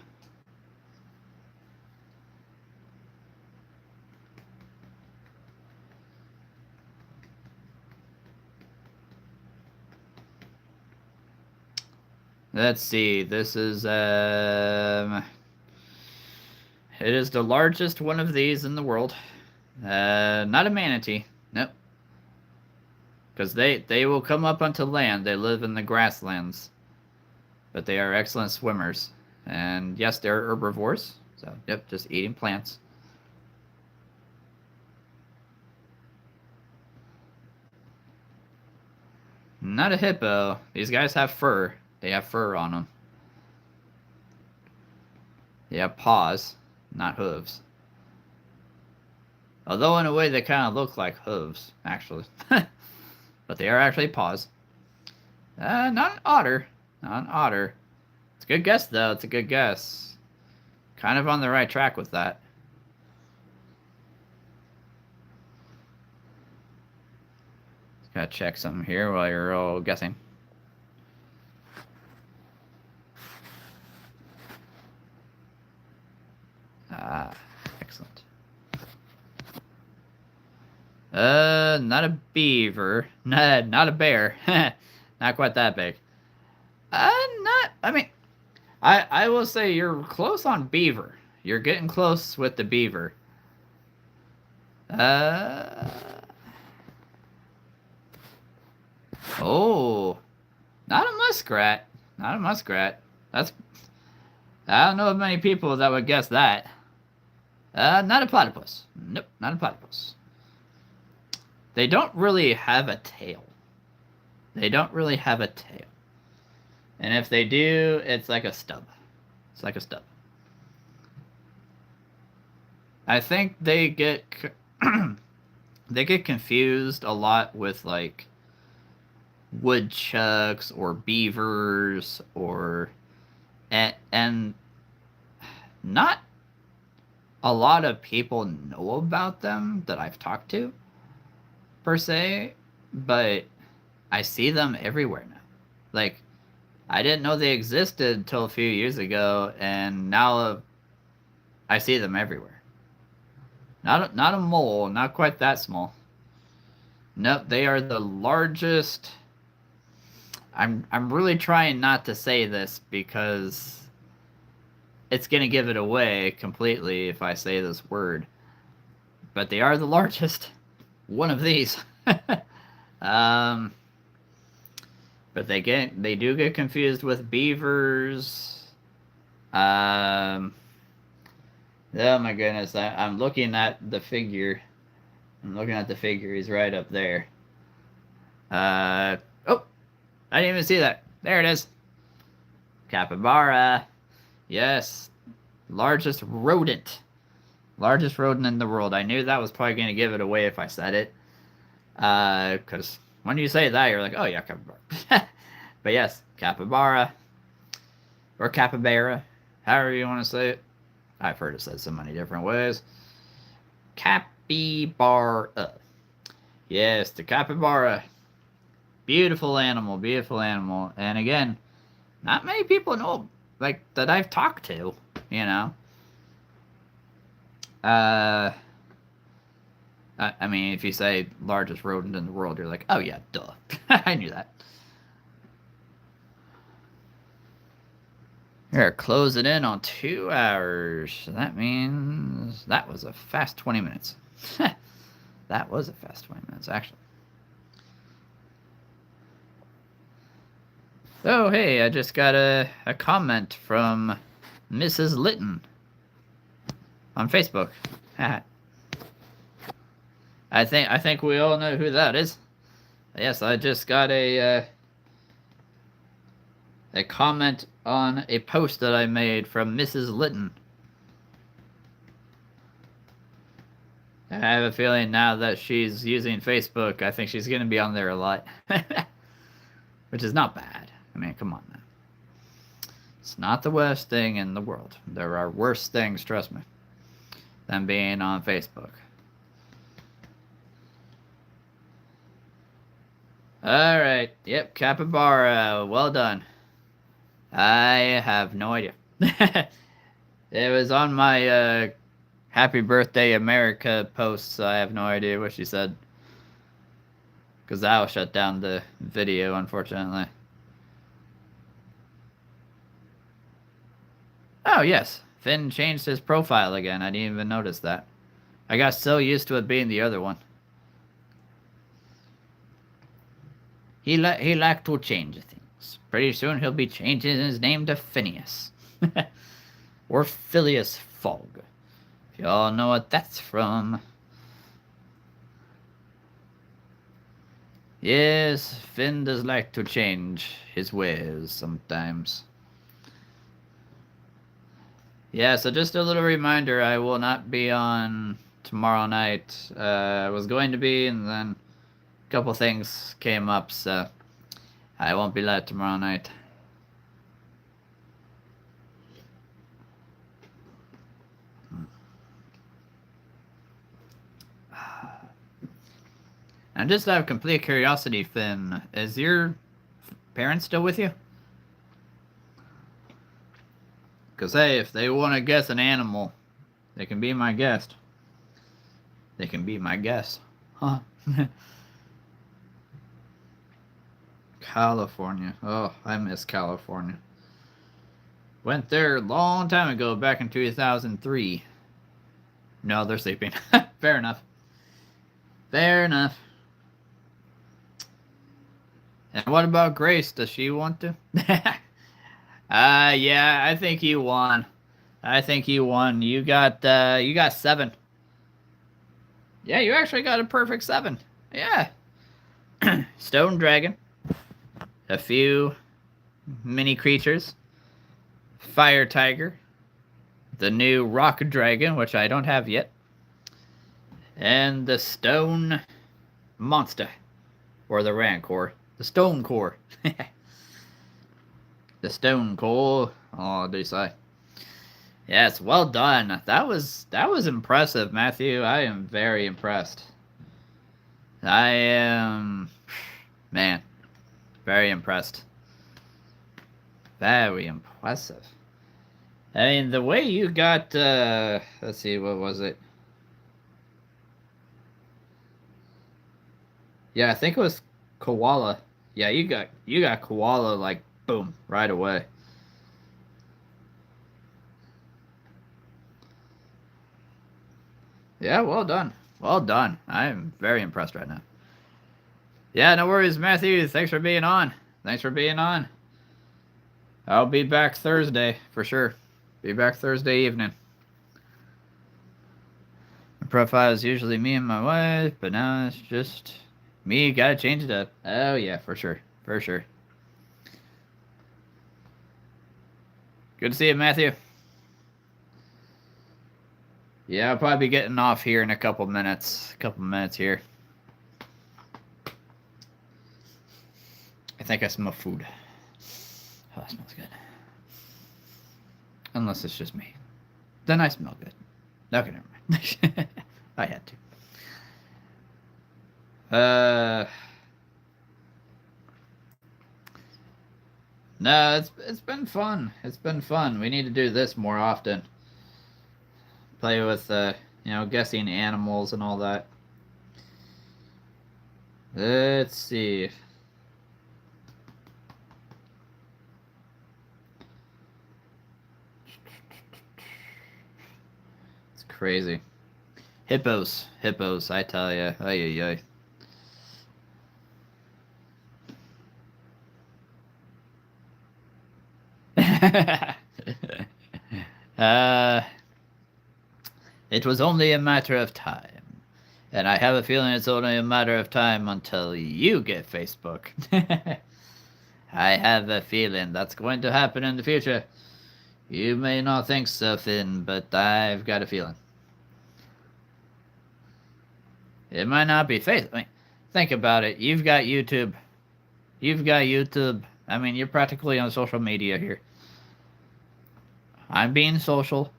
Let's see. This is it is the largest one of these in the world. Not a manatee. Nope. Because they will come up onto land. They live in the grasslands. But they are excellent swimmers. And yes, they're herbivores. So, yep, just eating plants. Not a hippo. These guys have fur. They have fur on them. They have paws, not hooves. Although in a way they kind of look like hooves, actually. But they are actually paws. Not an otter. Not an otter. It's a good guess, though. It's a good guess. Kind of on the right track with that. Just gotta check something here while you're all guessing. Excellent. Not a beaver. Nah, not a bear. Not quite that big. Not. I mean, I will say you're close on beaver. You're getting close with the beaver. Uh. Oh, not a muskrat. Not a muskrat. That's. I don't know of many people that would guess that. Not a platypus. Nope, not a platypus. They don't really have a tail. They don't really have a tail. And if they do, it's like a stub. It's like a stub. I think they get they get confused a lot with like woodchucks or beavers or and not a lot of people know about them that I've talked to per se, but I see them everywhere now. Like I didn't know they existed until a few years ago, and now I see them everywhere. Not a mole, not quite that small. Nope, they are the largest. I'm really trying not to say this because it's gonna give it away completely if I say this word. But they are the largest. One of these. um, but they do get confused with beavers. Oh my goodness, I'm looking at the figure. I'm looking at the figure. He's right up there. Oh, I didn't even see that. There it is. Capybara. Yes, largest rodent. Largest rodent in the world. I knew that was probably going to give it away if I said it. Because when you say that, you're like, oh yeah, capybara. But yes, capybara. Or capybara. However you want to say it. I've heard it said so many different ways. Capybara. Yes, the capybara. Beautiful animal, beautiful animal. And again, not many people know, like, that I've talked to, you know. I mean, if you say largest rodent in the world, you're like, oh yeah, duh. I knew that. We're closing in on 2 hours. That means that was a fast 20 minutes. That was a fast 20 minutes, actually. Oh, hey, I just got a comment from Mrs. Litton on Facebook. I think we all know who that is. Yes, I just got a comment on a post that I made from Mrs. Litton. I have a feeling now that she's using Facebook, I think she's going to be on there a lot. Which is not bad. I mean, come on now. It's not the worst thing in the world. There are worse things, trust me, than being on Facebook. Alright, yep, capybara, well done. I have no idea. It was on my Happy Birthday America post, so I have no idea what she said. Because that'll shut down the video, unfortunately. Oh, yes. Finn changed his profile again. I didn't even notice that. I got so used to it being the other one. He liked to change things. Pretty soon he'll be changing his name to Phineas. Or Phileas Fogg. If y'all know what that's from. Yes, Finn does like to change his ways sometimes. Yeah, so just a little reminder, I will not be on tomorrow night. I was going to be, and then a couple things came up, so I won't be live tomorrow night. And just out of complete curiosity, Finn, is your parents still with you? Because, hey, if they want to guess an animal, they can be my guest. They can be my guest. Huh? California. Oh, I miss California. Went there a long time ago, back in 2003. No, they're sleeping. Fair enough. Fair enough. And what about Grace? Does she want to? Yeah, I think you won. I think you won. You got 7. Yeah, you actually got a perfect 7. Yeah. Stone dragon, a few mini creatures, fire tiger, the new rock dragon, which I don't have yet, and the stone monster, or the rancor, the stone core. The stone core. Oh, do say. Yes, well done. That was impressive, Matthew. I am very impressed. I am, man, very impressed. Very impressive. I mean, the way you got, let's see, what was it? Yeah, I think it was koala. Yeah, you got koala like boom right away. Yeah, well done. Well done. I'm very impressed right now. Yeah, no worries, Matthew. Thanks for being on. Thanks for being on. I'll be back Thursday for sure. Be back Thursday evening. My profile is usually me and my wife, but now it's just me. Gotta change it up. Oh yeah, for sure. For sure. Good to see you, Matthew. Yeah, I'll probably be getting off here in a couple minutes. A couple minutes here. I think I smell food. Oh, that smells good. Unless it's just me. Then I smell good. Okay, never mind. I had to. No, it's been fun. It's been fun. We need to do this more often. Play with guessing animals and all that. Let's see. It's crazy. Hippos, I tell ya. Ay, ay, ay. It was only a matter of time. And I have a feeling it's only a matter of time until you get Facebook. I have a feeling that's going to happen in the future. You may not think so, Finn, but I've got a feeling. It might not be Facebook. I mean, think about it. You've got YouTube. You've got YouTube. I mean, you're practically on social media here. I'm being social,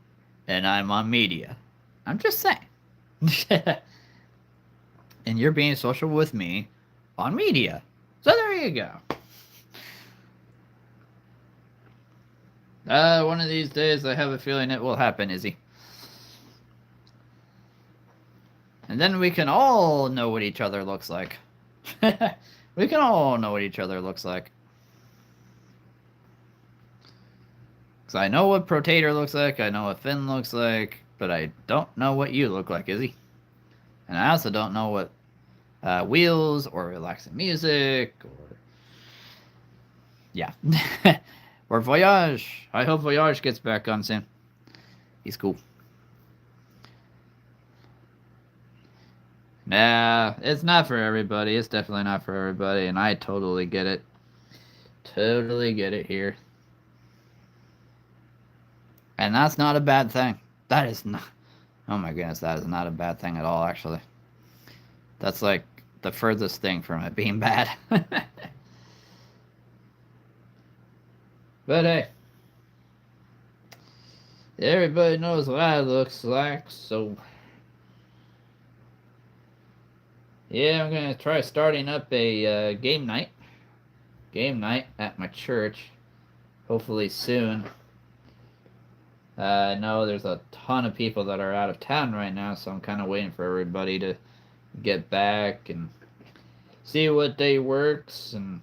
and I'm on media. I'm just saying. And you're being social with me on media. So there you go. One of these days, I have a feeling it will happen, Izzy. And then we can all know what each other looks like. We can all know what each other looks like. Because I know what Protator looks like, I know what Finn looks like, but I don't know what you look like, Izzy. And I also don't know what Wheels or Relaxing Music or... Yeah. Or Voyage. I hope Voyage gets back on soon. He's cool. Nah, it's not for everybody. It's definitely not for everybody, and I totally get it. Totally get it here. And that's not a bad thing. That is not... Oh my goodness, that is not a bad thing at all, actually. That's like the furthest thing from it being bad. But hey, everybody knows what I looks like, so yeah, I'm gonna try starting up a game night at my church, hopefully soon. I know there's a ton of people that are out of town right now, so I'm kind of waiting for everybody to get back and see what day works. And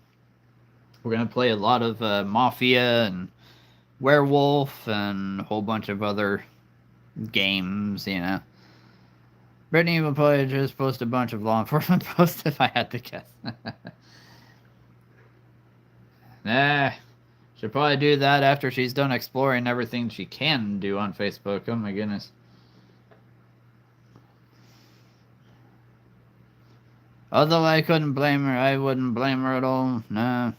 we're gonna play a lot of Mafia and Werewolf and a whole bunch of other games. You know, Brittany will probably just post a bunch of law enforcement posts if I had to guess. Nah, she'll probably do that after she's done exploring everything she can do on Facebook. Oh my goodness. Although I couldn't blame her, I wouldn't blame her at all. Nah.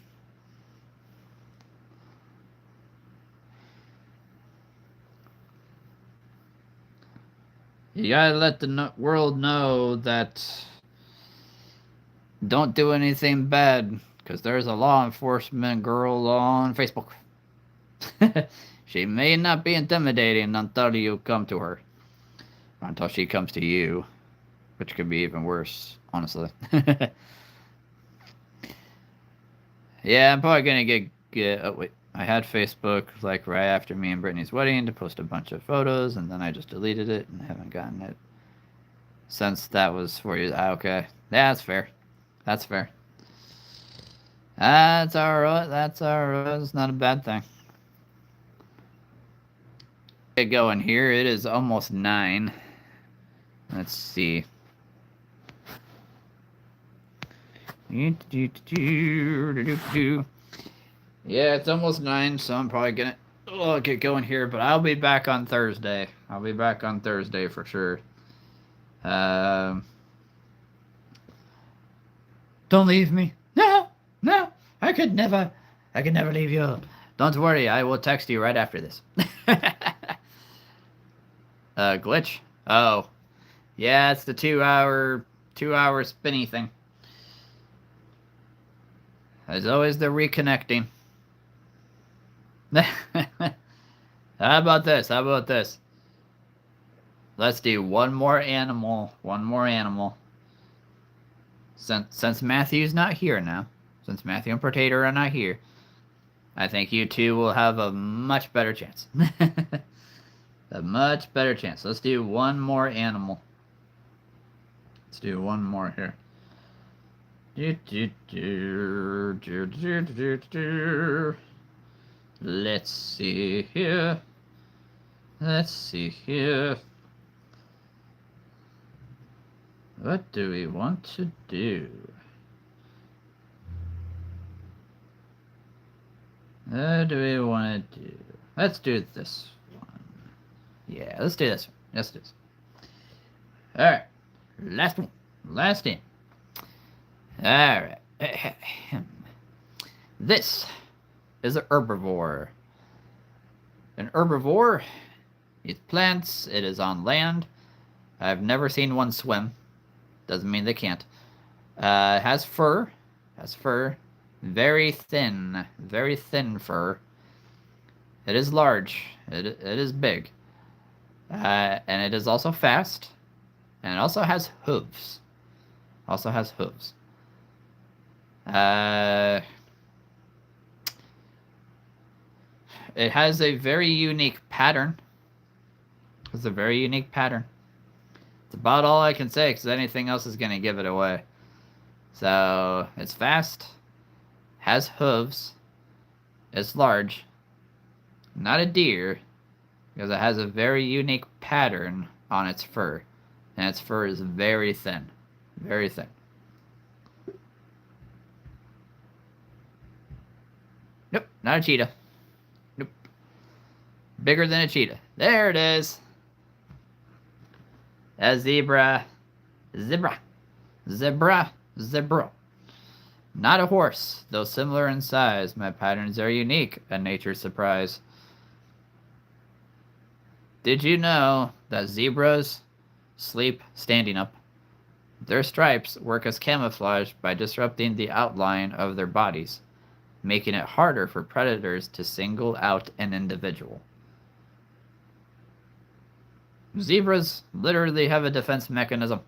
You gotta let the world know that don't do anything bad, because there's a law enforcement girl on Facebook. She may not be intimidating until you come to her. Or until she comes to you, which could be even worse, honestly. Yeah, I'm probably gonna get. Oh wait, I had Facebook like right after me and Brittany's wedding to post a bunch of photos, and then I just deleted it and haven't gotten it since that was 4 years. Okay, yeah, that's fair. That's fair. That's alright. That's alright. It's not a bad thing. Get going here. It is almost 9. Let's see. Yeah, it's almost 9, so I'm probably gonna get going here. But I'll be back on Thursday. I'll be back on Thursday for sure. Don't leave me. No, no, I could never leave you. Don't worry, I will text you right after this. Glitch. Oh, yeah, it's the 2-hour spinny thing. There's always the reconnecting. How about this? How about this? Let's do one more animal. One more animal. Since Matthew's not here now, since Matthew and Potato are not here, I think you two will have a much better chance. A much better chance. Let's do one more animal. Let's do one more here. Let's see here. Let's see here. What do we want to do? What do we want to do? Let's do this one. Yeah, let's do this one. Let's do this. Alright. Last one. Last in. Alright. This is an herbivore. An herbivore eats plants. It is on land. I've never seen one swim. Doesn't mean they can't. Has fur. Has fur. Very thin fur. It is large. It is big. And it is also fast. And it also has hooves. Also has hooves. It has a very unique pattern. It's a very unique pattern. It's about all I can say, because anything else is going to give it away. So, it's fast, has hooves, it's large, not a deer, because it has a very unique pattern on its fur, and its fur is very thin, very thin. Nope, not a cheetah. Nope. Bigger than a cheetah. There it is. A zebra. Zebra. Zebra. Zebra. Not a horse, though similar in size. My patterns are unique, a nature surprise. Did you know that zebras sleep standing up? Their stripes work as camouflage by disrupting the outline of their bodies, making it harder for predators to single out an individual. Zebras literally have a defense mechanism.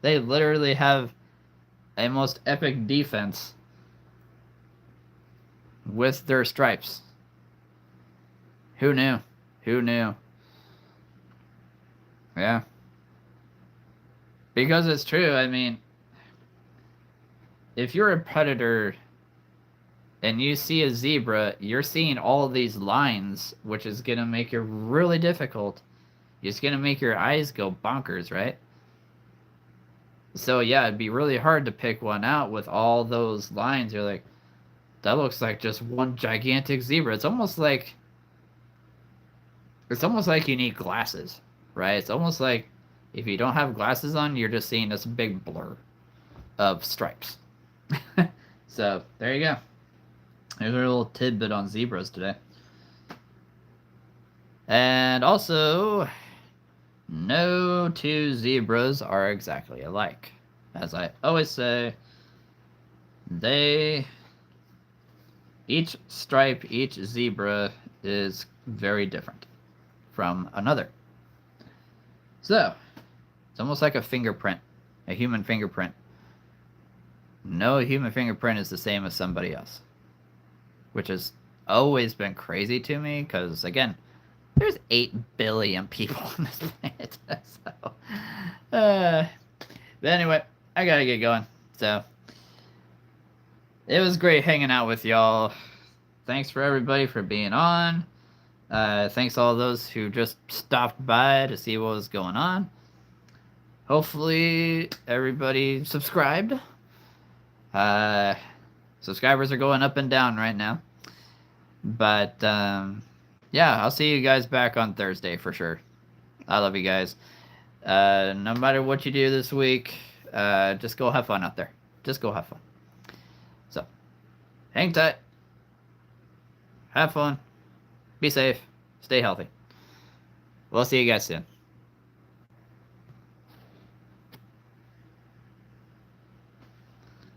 They literally have a most epic defense with their stripes. Who knew? Who knew? Yeah. Because it's true. I mean, if you're a predator and you see a zebra, you're seeing all these lines, which is going to make it really difficult. It's going to make your eyes go bonkers, right? So, yeah, it'd be really hard to pick one out with all those lines. You're like, that looks like just one gigantic zebra. It's almost like you need glasses, right? It's almost like if you don't have glasses on, you're just seeing this big blur of stripes. So, there you go. There's a little tidbit on zebras today. And also, no two zebras are exactly alike. As I always say, each stripe, each zebra is very different from another. So, it's almost like a fingerprint, a human fingerprint. No human fingerprint is the same as somebody else, which has always been crazy to me because, again, there's 8 billion people on this planet. So, but anyway, I gotta get going. So, it was great hanging out with y'all. Thanks for everybody for being on. Thanks all those who just stopped by to see what was going on. Hopefully, everybody subscribed. Subscribers are going up and down right now. But, yeah, I'll see you guys back on Thursday for sure. I love you guys. No matter what you do this week, just go have fun out there. Just go have fun. So, hang tight. Have fun. Be safe. Stay healthy. We'll see you guys soon.